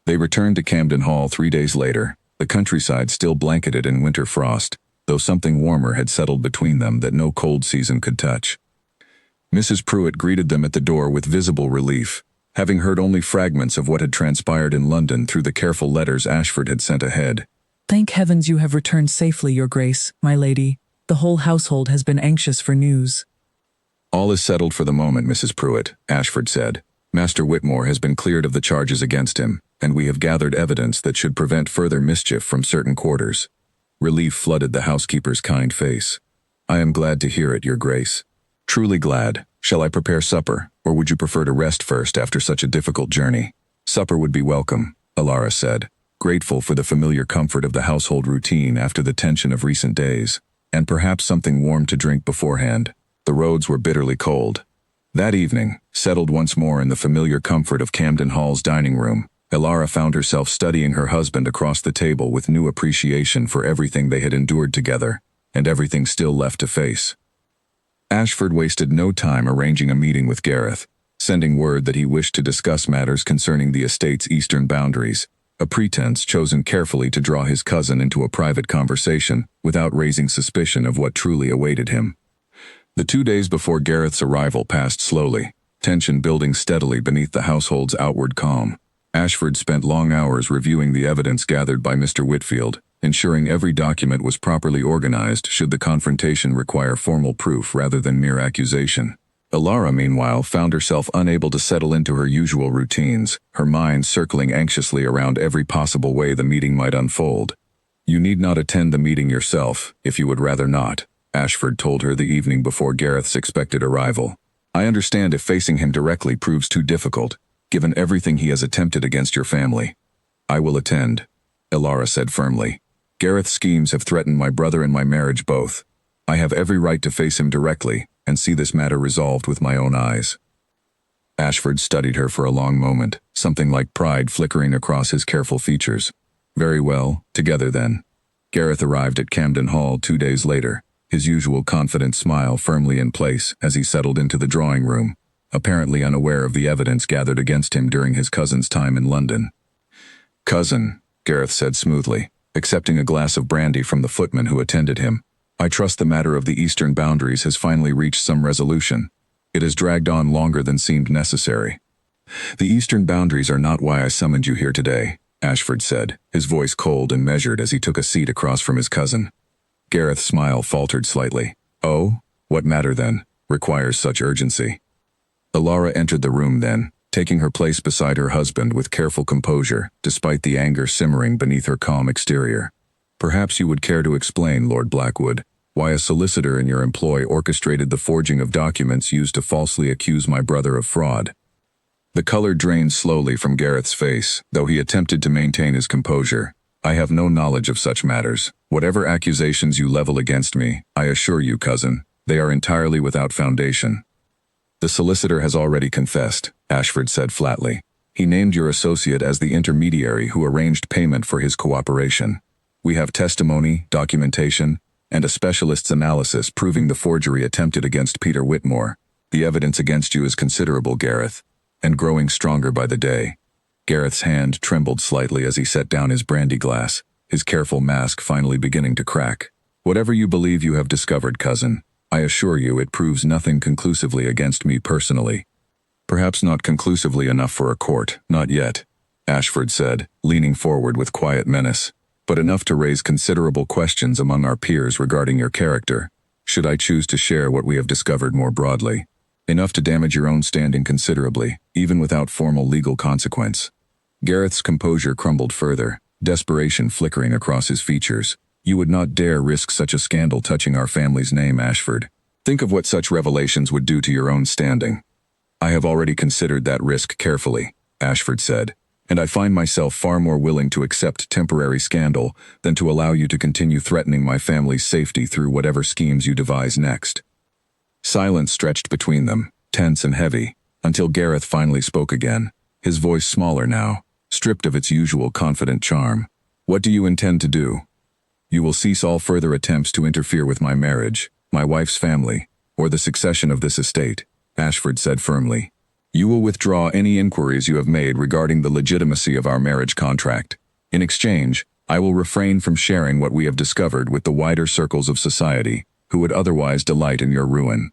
They returned to Camden Hall 3 days later, the countryside still blanketed in winter frost, though something warmer had settled between them that no cold season could touch. Mrs. Pruitt greeted them at the door with visible relief, having heard only fragments of what had transpired in London through the careful letters Ashford had sent ahead. Thank heavens you have returned safely, your grace, my lady. The whole household has been anxious for news. All is settled for the moment, Mrs. Pruitt, Ashford said. Master Whitmore has been cleared of the charges against him, and we have gathered evidence that should prevent further mischief from certain quarters. Relief flooded the housekeeper's kind face. I am glad to hear it, your grace. Truly glad. Shall I prepare supper, or would you prefer to rest first after such a difficult journey? Supper would be welcome, Ilara said, grateful for the familiar comfort of the household routine after the tension of recent days, and perhaps something warm to drink beforehand. The roads were bitterly cold. That evening, settled once more in the familiar comfort of Camden Hall's dining room, Ilara found herself studying her husband across the table with new appreciation for everything they had endured together, and everything still left to face. Ashford wasted no time arranging a meeting with Gareth, sending word that he wished to discuss matters concerning the estate's eastern boundaries, a pretense chosen carefully to draw his cousin into a private conversation without raising suspicion of what truly awaited him. The 2 days before Gareth's arrival passed slowly, tension building steadily beneath the household's outward calm. Ashford spent long hours reviewing the evidence gathered by Mr. Whitfield, ensuring every document was properly organized should the confrontation require formal proof rather than mere accusation. Ilara, meanwhile, found herself unable to settle into her usual routines, her mind circling anxiously around every possible way the meeting might unfold. You need not attend the meeting yourself, if you would rather not, Ashford told her the evening before Gareth's expected arrival. I understand if facing him directly proves too difficult, given everything he has attempted against your family. I will attend, Ilara said firmly. Gareth's schemes have threatened my brother and my marriage both. I have every right to face him directly and see this matter resolved with my own eyes. Ashford studied her for a long moment, something like pride flickering across his careful features. Very well, together then. Gareth arrived at Camden Hall 2 days later, his usual confident smile firmly in place as he settled into the drawing room, apparently unaware of the evidence gathered against him during his cousin's time in London. Cousin, Gareth said smoothly, accepting a glass of brandy from the footman who attended him. I trust the matter of the eastern boundaries has finally reached some resolution. It has dragged on longer than seemed necessary. The eastern boundaries are not why I summoned you here today, Ashford said, his voice cold and measured as he took a seat across from his cousin. Gareth's smile faltered slightly. Oh, what matter then, requires such urgency? Ilara entered the room then, taking her place beside her husband with careful composure, despite the anger simmering beneath her calm exterior. "Perhaps you would care to explain, Lord Blackwood, why a solicitor in your employ orchestrated the forging of documents used to falsely accuse my brother of fraud." The color drained slowly from Gareth's face, though he attempted to maintain his composure. "I have no knowledge of such matters. Whatever accusations you level against me, I assure you, cousin, they are entirely without foundation." "The solicitor has already confessed," Ashford said flatly. "He named your associate as the intermediary who arranged payment for his cooperation. We have testimony, documentation, and a specialist's analysis proving the forgery attempted against Peter Whitmore. The evidence against you is considerable, Gareth, and growing stronger by the day." Gareth's hand trembled slightly as he set down his brandy glass, his careful mask finally beginning to crack. "Whatever you believe you have discovered, cousin, I assure you it proves nothing conclusively against me personally." "Perhaps not conclusively enough for a court, not yet," Ashford said, leaning forward with quiet menace, "but enough to raise considerable questions among our peers regarding your character, should I choose to share what we have discovered more broadly. Enough to damage your own standing considerably, even without formal legal consequence." Gareth's composure crumbled further, desperation flickering across his features. "You would not dare risk such a scandal touching our family's name, Ashford. Think of what such revelations would do to your own standing." "I have already considered that risk carefully," Ashford said, "and I find myself far more willing to accept temporary scandal than to allow you to continue threatening my family's safety through whatever schemes you devise next." Silence stretched between them, tense and heavy, until Gareth finally spoke again, his voice smaller now, stripped of its usual confident charm. "What do you intend to do?" "You will cease all further attempts to interfere with my marriage, my wife's family, or the succession of this estate," Ashford said firmly. "You will withdraw any inquiries you have made regarding the legitimacy of our marriage contract. In exchange, I will refrain from sharing what we have discovered with the wider circles of society, who would otherwise delight in your ruin."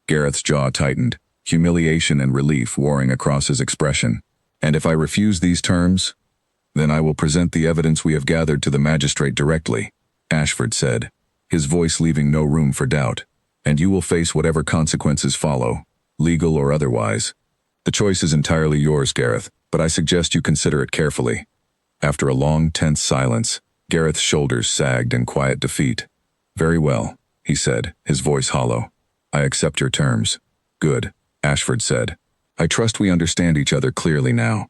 Gareth's jaw tightened, humiliation and relief warring across his expression. "And if I refuse these terms? Then I will present the evidence we have gathered to the magistrate directly," Ashford said, his voice leaving no room for doubt. "And you will face whatever consequences follow, legal or otherwise. The choice is entirely yours, Gareth, but I suggest you consider it carefully." After a long, tense silence, Gareth's shoulders sagged in quiet defeat. "Very well," he said, his voice hollow. "I accept your terms." "Good," Ashford said. "I trust we understand each other clearly now."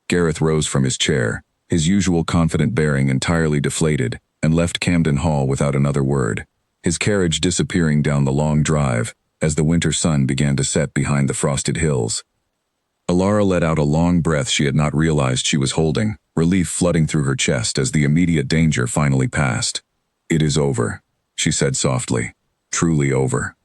Gareth rose from his chair, his usual confident bearing entirely deflated, and left Camden Hall without another word, his carriage disappearing down the long drive as the winter sun began to set behind the frosted hills. Alara let out a long breath she had not realized she was holding, relief flooding through her chest as the immediate danger finally passed. "It is over," she said softly. "Truly over."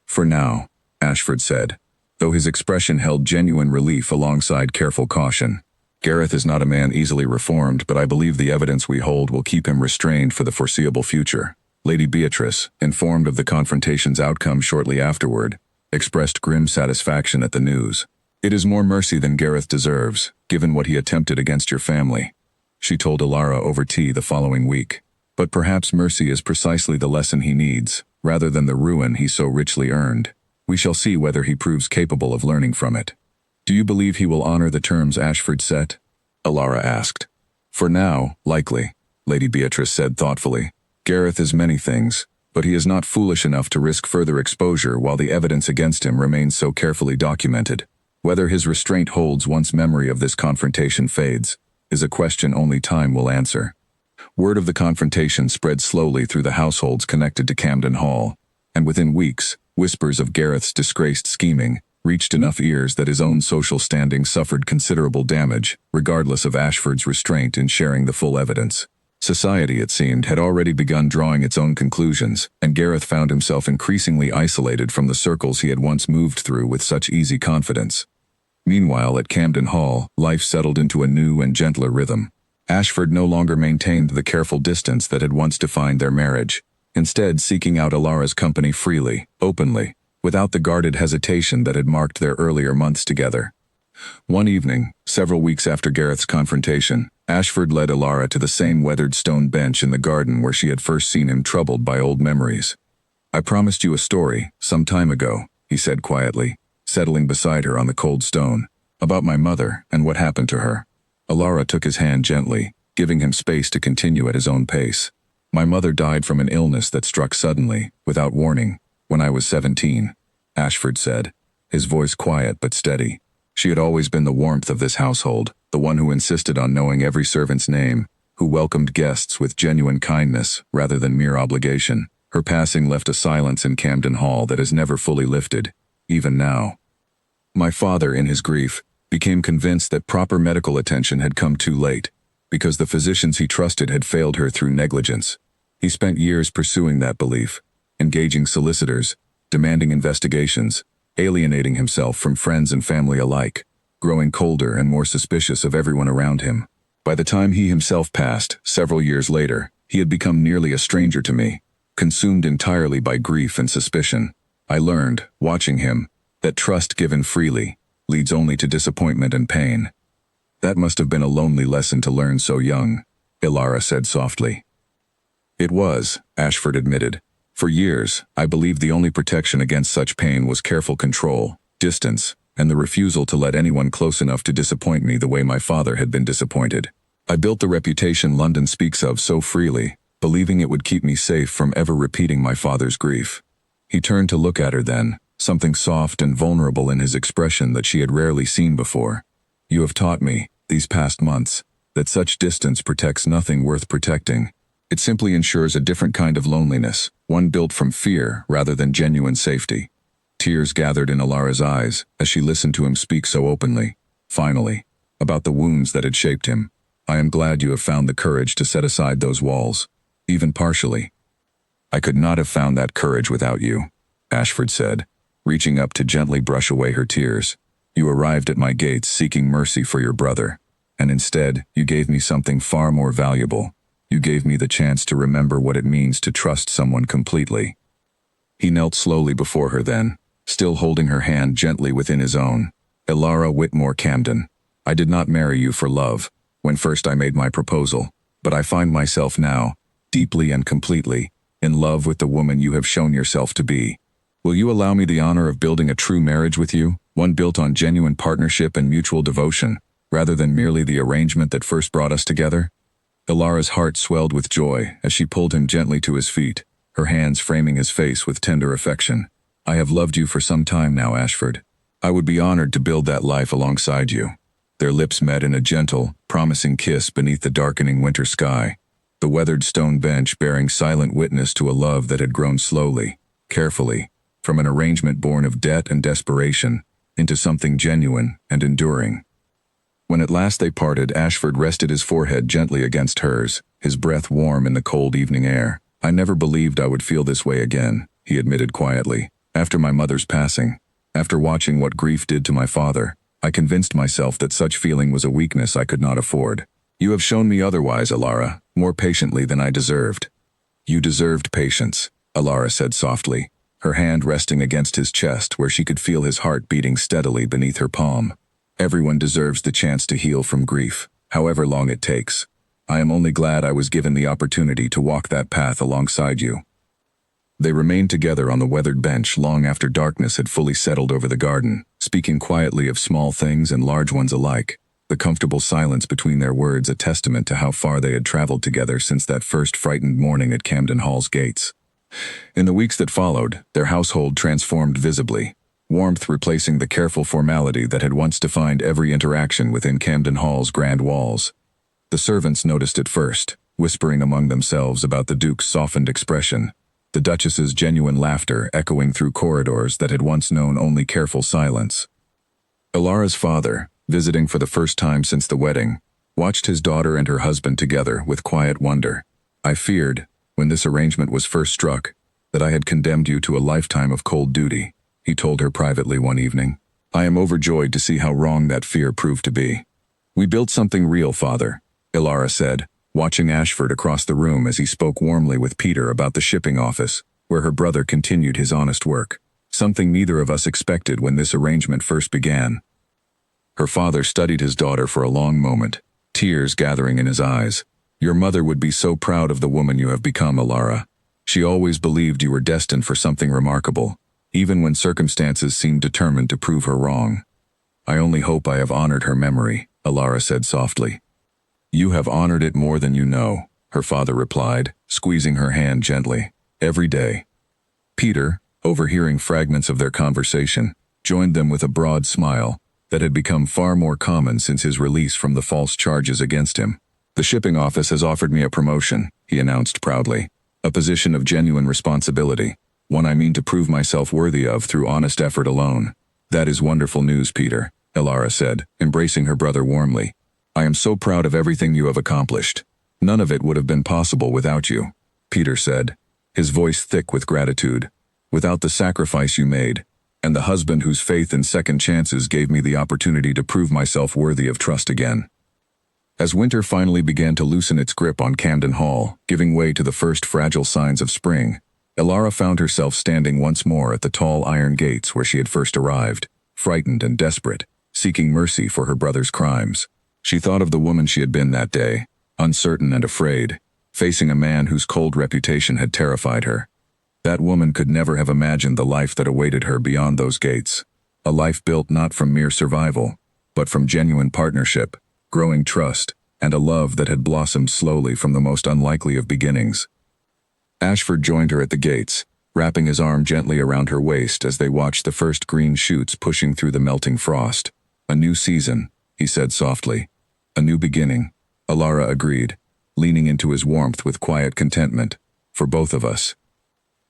"For now," Ashford said, though his expression held genuine relief alongside careful caution. "Gareth is not a man easily reformed, but I believe the evidence we hold will keep him restrained for the foreseeable future." Lady Beatrice, informed of the confrontation's outcome shortly afterward, expressed grim satisfaction at the news. "It is more mercy than Gareth deserves, given what he attempted against your family," she told Alara over tea the following week. "But perhaps mercy is precisely the lesson he needs, rather than the ruin he so richly earned. We shall see whether he proves capable of learning from it." "Do you believe he will honor the terms Ashford set?" Alara asked. "For now, likely," Lady Beatrice said thoughtfully. "Gareth is many things, but he is not foolish enough to risk further exposure while the evidence against him remains so carefully documented. Whether his restraint holds once memory of this confrontation fades is a question only time will answer." Word of the confrontation spread slowly through the households connected to Camden Hall, and within weeks, whispers of Gareth's disgraced scheming reached enough ears that his own social standing suffered considerable damage, regardless of Ashford's restraint in sharing the full evidence. Society, it seemed, had already begun drawing its own conclusions, and Gareth found himself increasingly isolated from the circles he had once moved through with such easy confidence. Meanwhile, at Camden Hall, life settled into a new and gentler rhythm. Ashford no longer maintained the careful distance that had once defined their marriage, instead seeking out Alara's company freely, openly, without the guarded hesitation that had marked their earlier months together. One evening, several weeks after Gareth's confrontation, Ashford led Alara to the same weathered stone bench in the garden where she had first seen him, troubled by old memories. "I promised you a story, some time ago," he said quietly, settling beside her on the cold stone. About my mother and what happened to her. Alara took his hand gently, giving him space to continue at his own pace. My mother died from an illness that struck suddenly, without warning, when I was 17, Ashford said, his voice quiet but steady. She had always been the warmth of this household, the one who insisted on knowing every servant's name, who welcomed guests with genuine kindness rather than mere obligation. Her passing left a silence in Camden Hall that has never fully lifted, even now. My father, in his grief, became convinced that proper medical attention had come too late, because the physicians he trusted had failed her through negligence. He spent years pursuing that belief, engaging solicitors, demanding investigations, alienating himself from friends and family alike, growing colder and more suspicious of everyone around him. By the time he himself passed, several years later, he had become nearly a stranger to me, consumed entirely by grief and suspicion. I learned, watching him, that trust given freely leads only to disappointment and pain. That must have been a lonely lesson to learn so young, Alara said softly. It was, Ashford admitted. For years, I believed the only protection against such pain was careful control, distance, and the refusal to let anyone close enough to disappoint me the way my father had been disappointed. I built the reputation London speaks of so freely, believing it would keep me safe from ever repeating my father's grief. He turned to look at her then, something soft and vulnerable in his expression that she had rarely seen before. You have taught me, these past months, that such distance protects nothing worth protecting. It simply ensures a different kind of loneliness, one built from fear rather than genuine safety. Tears gathered in Alara's eyes as she listened to him speak so openly. Finally, about the wounds that had shaped him. I am glad you have found the courage to set aside those walls, even partially. I could not have found that courage without you, Ashford said, reaching up to gently brush away her tears. You arrived at my gates seeking mercy for your brother, and instead, you gave me something far more valuable. You gave me the chance to remember what it means to trust someone completely. He knelt slowly before her then, still holding her hand gently within his own. Alara Whitmore Camden, I did not marry you for love, when first I made my proposal, but I find myself now, deeply and completely, in love with the woman you have shown yourself to be. Will you allow me the honor of building a true marriage with you, one built on genuine partnership and mutual devotion, rather than merely the arrangement that first brought us together? Alara's heart swelled with joy as she pulled him gently to his feet, her hands framing his face with tender affection. I have loved you for some time now, Ashford. I would be honored to build that life alongside you. Their lips met in a gentle, promising kiss beneath the darkening winter sky, the weathered stone bench bearing silent witness to a love that had grown slowly, carefully, from an arrangement born of debt and desperation, into something genuine and enduring. When at last they parted, Ashford rested his forehead gently against hers, his breath warm in the cold evening air. I never believed I would feel this way again, he admitted quietly. After my mother's passing, after watching what grief did to my father, I convinced myself that such feeling was a weakness I could not afford. You have shown me otherwise, Alara, more patiently than I deserved. You deserved patience, Alara said softly, her hand resting against his chest where she could feel his heart beating steadily beneath her palm. Everyone deserves the chance to heal from grief, however long it takes. I am only glad I was given the opportunity to walk that path alongside you. They remained together on the weathered bench long after darkness had fully settled over the garden, speaking quietly of small things and large ones alike, the comfortable silence between their words a testament to how far they had traveled together since that first frightened morning at Camden Hall's gates. In the weeks that followed, their household transformed visibly, warmth replacing the careful formality that had once defined every interaction within Camden Hall's grand walls. The servants noticed it first, whispering among themselves about the Duke's softened expression, the Duchess's genuine laughter echoing through corridors that had once known only careful silence. Alara's father, visiting for the first time since the wedding, watched his daughter and her husband together with quiet wonder. I feared, when this arrangement was first struck, that I had condemned you to a lifetime of cold duty, he told her privately one evening. I am overjoyed to see how wrong that fear proved to be. We built something real, Father, Alara said, watching Ashford across the room as he spoke warmly with Peter about the shipping office, where her brother continued his honest work, something neither of us expected when this arrangement first began. Her father studied his daughter for a long moment, tears gathering in his eyes. Your mother would be so proud of the woman you have become, Alara. She always believed you were destined for something remarkable, even when circumstances seemed determined to prove her wrong. I only hope I have honored her memory, Alara said softly. You have honored it more than you know, her father replied, squeezing her hand gently. Every day. Peter, overhearing fragments of their conversation, joined them with a broad smile that had become far more common since his release from the false charges against him. The shipping office has offered me a promotion, he announced proudly. A position of genuine responsibility, one I mean to prove myself worthy of through honest effort alone. That is wonderful news, Peter, Alara said, embracing her brother warmly. I am so proud of everything you have accomplished. None of it would have been possible without you, Peter said, his voice thick with gratitude. Without the sacrifice you made, and the husband whose faith in second chances gave me the opportunity to prove myself worthy of trust again. As winter finally began to loosen its grip on Camden Hall, giving way to the first fragile signs of spring, Alara found herself standing once more at the tall iron gates where she had first arrived, frightened and desperate, seeking mercy for her brother's crimes. She thought of the woman she had been that day, uncertain and afraid, facing a man whose cold reputation had terrified her. That woman could never have imagined the life that awaited her beyond those gates, a life built not from mere survival, but from genuine partnership, growing trust, and a love that had blossomed slowly from the most unlikely of beginnings. Ashford joined her at the gates, wrapping his arm gently around her waist as they watched the first green shoots pushing through the melting frost. A new season, he said softly. A new beginning, Alara agreed, leaning into his warmth with quiet contentment. For both of us.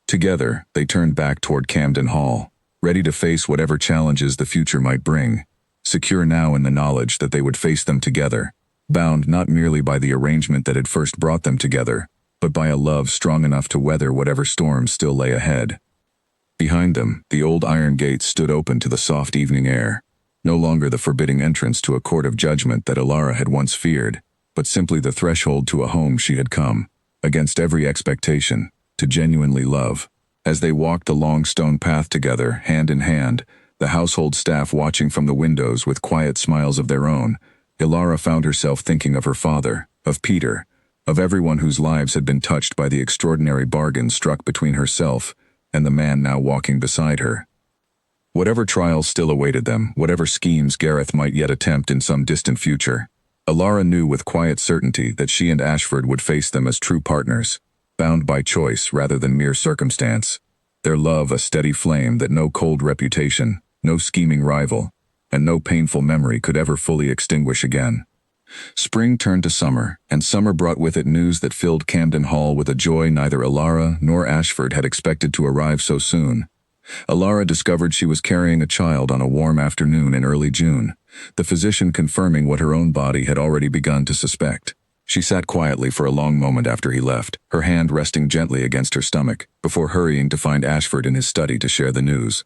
Together, they turned back toward Camden Hall, ready to face whatever challenges the future might bring, secure now in the knowledge that they would face them together, bound not merely by the arrangement that had first brought them together, but by a love strong enough to weather whatever storms still lay ahead. Behind them, the old iron gates stood open to the soft evening air, no longer the forbidding entrance to a court of judgment that Alara had once feared, but simply the threshold to a home she had come, against every expectation, to genuinely love. As they walked the long stone path together, hand in hand, the household staff watching from the windows with quiet smiles of their own, Alara found herself thinking of her father, of Peter, of everyone whose lives had been touched by the extraordinary bargain struck between herself and the man now walking beside her. Whatever trials still awaited them, whatever schemes Gareth might yet attempt in some distant future, Alara knew with quiet certainty that she and Ashford would face them as true partners, bound by choice rather than mere circumstance, their love a steady flame that no cold reputation, no scheming rival, and no painful memory could ever fully extinguish again. Spring turned to summer, and summer brought with it news that filled Camden Hall with a joy neither Alara nor Ashford had expected to arrive so soon. Alara discovered she was carrying a child on a warm afternoon in early June, the physician confirming what her own body had already begun to suspect. She sat quietly for a long moment after he left, her hand resting gently against her stomach, before hurrying to find Ashford in his study to share the news.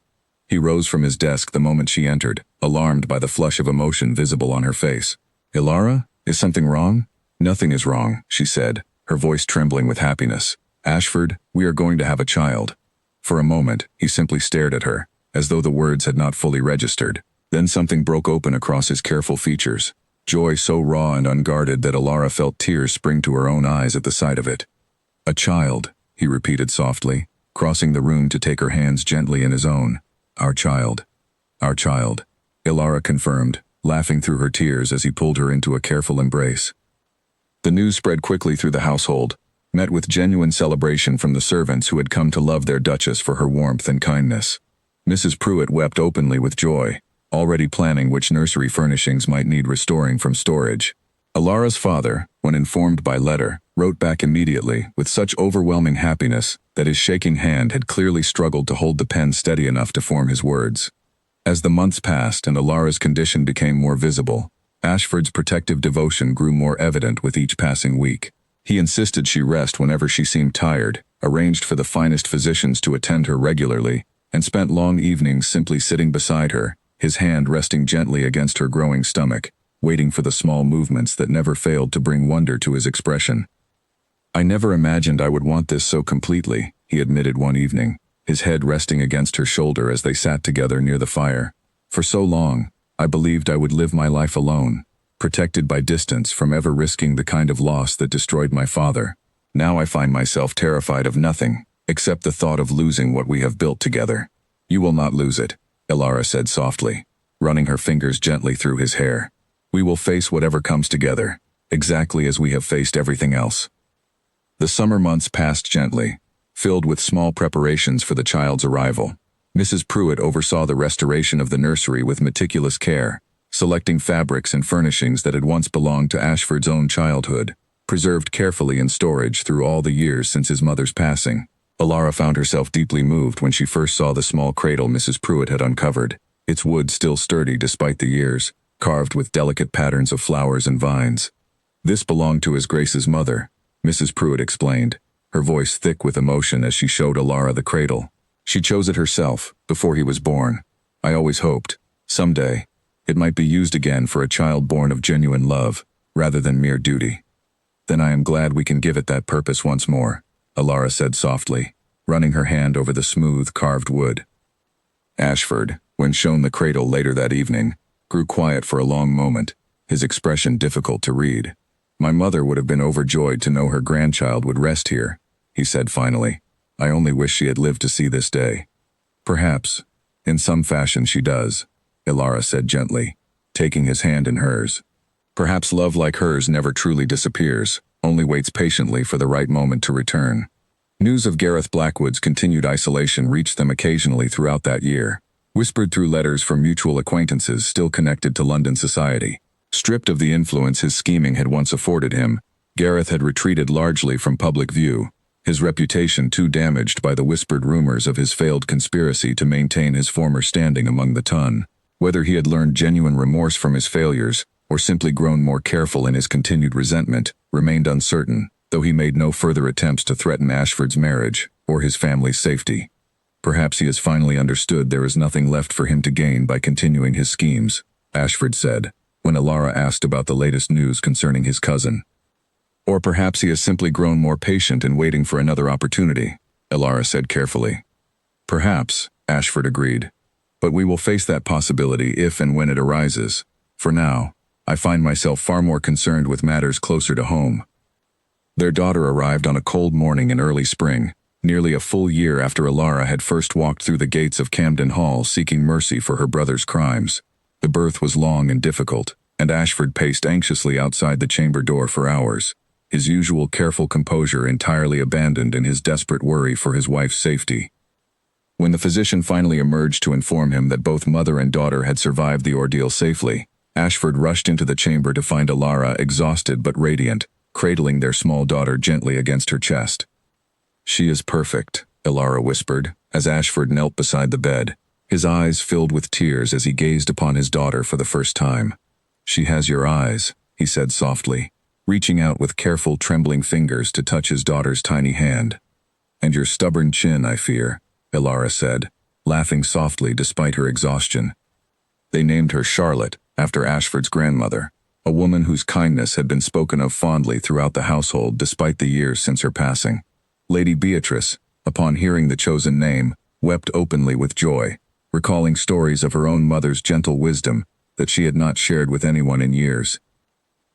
He rose from his desk the moment she entered, alarmed by the flush of emotion visible on her face. Alara, is something wrong? Nothing is wrong, she said, her voice trembling with happiness. Ashford, we are going to have a child. For a moment, he simply stared at her, as though the words had not fully registered. Then something broke open across his careful features. Joy so raw and unguarded that Alara felt tears spring to her own eyes at the sight of it. A child, he repeated softly, crossing the room to take her hands gently in his own. Our child. Our child, Alara confirmed, laughing through her tears as he pulled her into a careful embrace. The news spread quickly through the household, met with genuine celebration from the servants who had come to love their Duchess for her warmth and kindness. Mrs. Pruitt wept openly with joy, already planning which nursery furnishings might need restoring from storage. Alara's father, when informed by letter, wrote back immediately with such overwhelming happiness that his shaking hand had clearly struggled to hold the pen steady enough to form his words. As the months passed and Alara's condition became more visible, Ashford's protective devotion grew more evident with each passing week. He insisted she rest whenever she seemed tired, arranged for the finest physicians to attend her regularly, and spent long evenings simply sitting beside her, his hand resting gently against her growing stomach, waiting for the small movements that never failed to bring wonder to his expression. I never imagined I would want this so completely, he admitted one evening, his head resting against her shoulder as they sat together near the fire. For so long, I believed I would live my life alone, protected by distance from ever risking the kind of loss that destroyed my father. Now I find myself terrified of nothing, except the thought of losing what we have built together. You will not lose it, Alara said softly. running her fingers gently through his hair. "We will face whatever comes together, exactly as we have faced everything else." The summer months passed gently, filled with small preparations for the child's arrival. Mrs. Pruitt oversaw the restoration of the nursery with meticulous care, selecting fabrics and furnishings that had once belonged to Ashford's own childhood, preserved carefully in storage through all the years since his mother's passing. Alara found herself deeply moved when she first saw the small cradle Mrs. Pruitt had uncovered, its wood still sturdy despite the years, carved with delicate patterns of flowers and vines. "This belonged to His Grace's mother," Mrs. Pruitt explained, her voice thick with emotion as she showed Alara the cradle. "She chose it herself, before he was born. I always hoped, someday, it might be used again for a child born of genuine love, rather than mere duty." "Then I am glad we can give it that purpose once more," Alara said softly, running her hand over the smooth, carved wood. Ashford, when shown the cradle later that evening, grew quiet for a long moment, his expression difficult to read. "My mother would have been overjoyed to know her grandchild would rest here," he said finally. "I only wish she had lived to see this day." "Perhaps, in some fashion she does," Alara said gently, taking his hand in hers. "Perhaps love like hers never truly disappears, only waits patiently for the right moment to return." News of Gareth Blackwood's continued isolation reached them occasionally throughout that year, whispered through letters from mutual acquaintances still connected to London society. Stripped of the influence his scheming had once afforded him, Gareth had retreated largely from public view, his reputation too damaged by the whispered rumors of his failed conspiracy to maintain his former standing among the ton. Whether he had learned genuine remorse from his failures, or simply grown more careful in his continued resentment, remained uncertain, though he made no further attempts to threaten Ashford's marriage, or his family's safety. "Perhaps he has finally understood there is nothing left for him to gain by continuing his schemes," Ashford said, when Alara asked about the latest news concerning his cousin. "Or perhaps he has simply grown more patient in waiting for another opportunity," Alara said carefully. "Perhaps," Ashford agreed. "But we will face that possibility if and when it arises. For now, I find myself far more concerned with matters closer to home." Their daughter arrived on a cold morning in early spring, nearly a full year after Alara had first walked through the gates of Camden Hall seeking mercy for her brother's crimes. The birth was long and difficult, and Ashford paced anxiously outside the chamber door for hours, his usual careful composure entirely abandoned in his desperate worry for his wife's safety. When the physician finally emerged to inform him that both mother and daughter had survived the ordeal safely, Ashford rushed into the chamber to find Alara exhausted but radiant, cradling their small daughter gently against her chest. "She is perfect," Alara whispered, as Ashford knelt beside the bed, his eyes filled with tears as he gazed upon his daughter for the first time. "She has your eyes," he said softly, reaching out with careful, trembling fingers to touch his daughter's tiny hand. "And your stubborn chin, I fear," Alara said, laughing softly despite her exhaustion. They named her Charlotte, after Ashford's grandmother, a woman whose kindness had been spoken of fondly throughout the household despite the years since her passing. Lady Beatrice, upon hearing the chosen name, wept openly with joy, recalling stories of her own mother's gentle wisdom that she had not shared with anyone in years.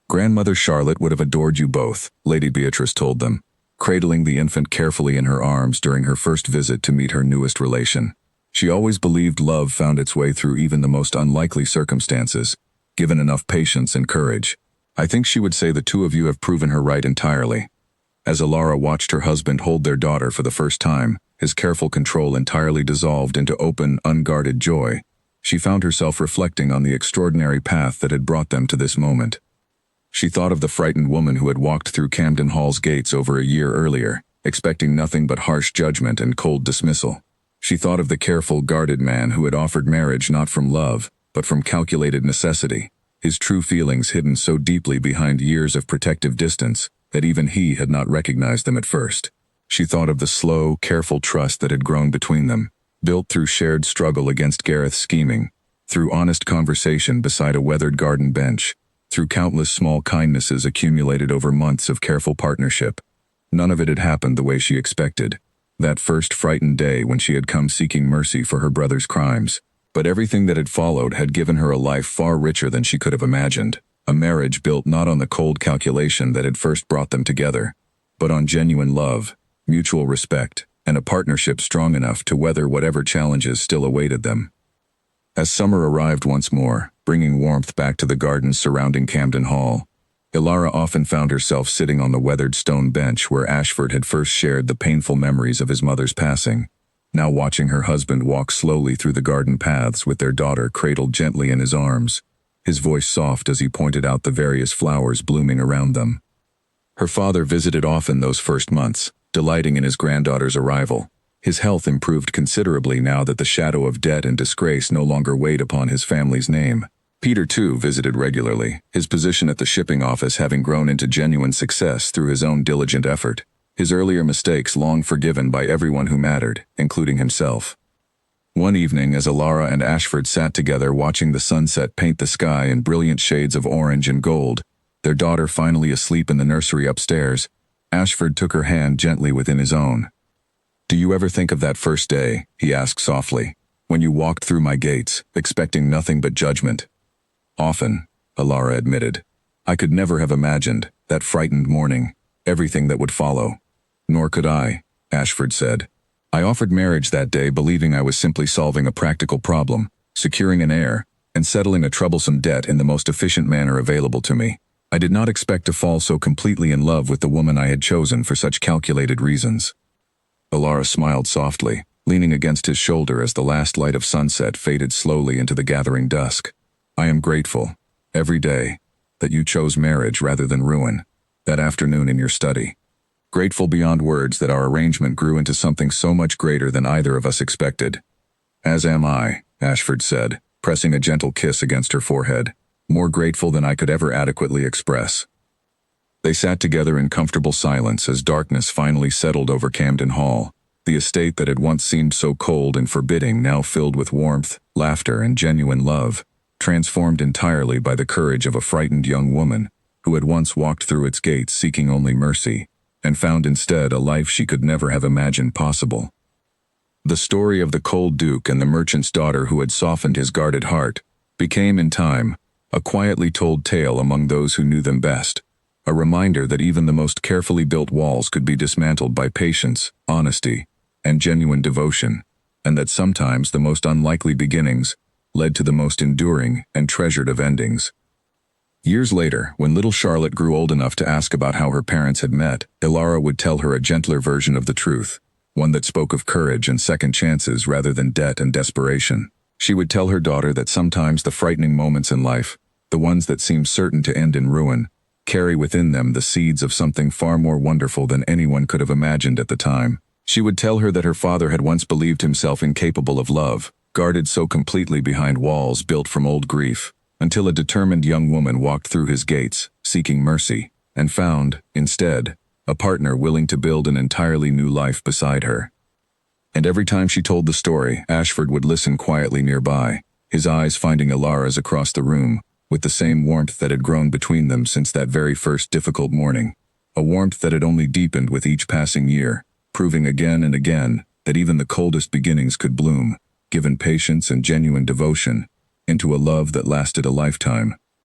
"Grandmother Charlotte would have adored you both," Lady Beatrice told them, cradling the infant carefully in her arms during her first visit to meet her newest relation. She always believed love found its way through even the most unlikely circumstances, given enough patience and courage. "I think she would say the two of you have proven her right entirely." As Alara watched her husband hold their daughter for the first time, his careful control entirely dissolved into open, unguarded joy, she found herself reflecting on the extraordinary path that had brought them to this moment. She thought of the frightened woman who had walked through Camden Hall's gates over a year earlier, expecting nothing but harsh judgment and cold dismissal. She thought of the careful, guarded man who had offered marriage not from love, but from calculated necessity, his true feelings hidden so deeply behind years of protective distance that even he had not recognized them at first. She thought of the slow, careful trust that had grown between them, built through shared struggle against Gareth's scheming, through honest conversation beside a weathered garden bench, through countless small kindnesses accumulated over months of careful partnership. None of it had happened the way she expected, that first frightened day when she had come seeking mercy for her brother's crimes. But everything that had followed had given her a life far richer than she could have imagined, a marriage built not on the cold calculation that had first brought them together, but on genuine love, mutual respect, and a partnership strong enough to weather whatever challenges still awaited them. As summer arrived once more, bringing warmth back to the gardens surrounding Camden Hall, Ilara often found herself sitting on the weathered stone bench where Ashford had first shared the painful memories of his mother's passing, now watching her husband walk slowly through the garden paths with their daughter cradled gently in his arms, his voice soft as he pointed out the various flowers blooming around them. Her father visited often those first months, delighting in his granddaughter's arrival. His health improved considerably now that the shadow of debt and disgrace no longer weighed upon his family's name. Peter, too, visited regularly, his position at the shipping office having grown into genuine success through his own diligent effort, his earlier mistakes long forgiven by everyone who mattered, including himself. One evening, as Ilara and Ashford sat together watching the sunset paint the sky in brilliant shades of orange and gold, their daughter finally asleep in the nursery upstairs, Ashford took her hand gently within his own. "Do you ever think of that first day," he asked softly, "when you walked through my gates, expecting nothing but judgment?" "Often," Ilara admitted. "I could never have imagined, that frightened morning, everything that would follow." "Nor could I," Ashford said. "I offered marriage that day believing I was simply solving a practical problem, securing an heir, and settling a troublesome debt in the most efficient manner available to me. I did not expect to fall so completely in love with the woman I had chosen for such calculated reasons." Ilara smiled softly, leaning against his shoulder as the last light of sunset faded slowly into the gathering dusk. "I am grateful, every day, that you chose marriage rather than ruin, that afternoon in your study. Grateful beyond words that our arrangement grew into something so much greater than either of us expected." "As am I," Ashford said, pressing a gentle kiss against her forehead. "More grateful than I could ever adequately express." They sat together in comfortable silence as darkness finally settled over Camden Hall, the estate that had once seemed so cold and forbidding now filled with warmth, laughter, and genuine love, transformed entirely by the courage of a frightened young woman who had once walked through its gates seeking only mercy, and found instead a life she could never have imagined possible. The story of the cold duke and the merchant's daughter who had softened his guarded heart became, in time, a quietly told tale among those who knew them best, a reminder that even the most carefully built walls could be dismantled by patience, honesty, and genuine devotion, and that sometimes the most unlikely beginnings led to the most enduring and treasured of endings. Years later, when little Charlotte grew old enough to ask about how her parents had met, Ilara would tell her a gentler version of the truth, one that spoke of courage and second chances rather than debt and desperation. She would tell her daughter that sometimes the frightening moments in life, the ones that seem certain to end in ruin, carry within them the seeds of something far more wonderful than anyone could have imagined at the time. She would tell her that her father had once believed himself incapable of love, guarded so completely behind walls built from old grief, until a determined young woman walked through his gates, seeking mercy, and found, instead, a partner willing to build an entirely new life beside her. And every time she told the story, Ashford would listen quietly nearby, his eyes finding Ilara's across the room, with the same warmth that had grown between them since that very first difficult morning, a warmth that had only deepened with each passing year, proving again and again that even the coldest beginnings could bloom, given patience and genuine devotion, into a love that lasted a lifetime.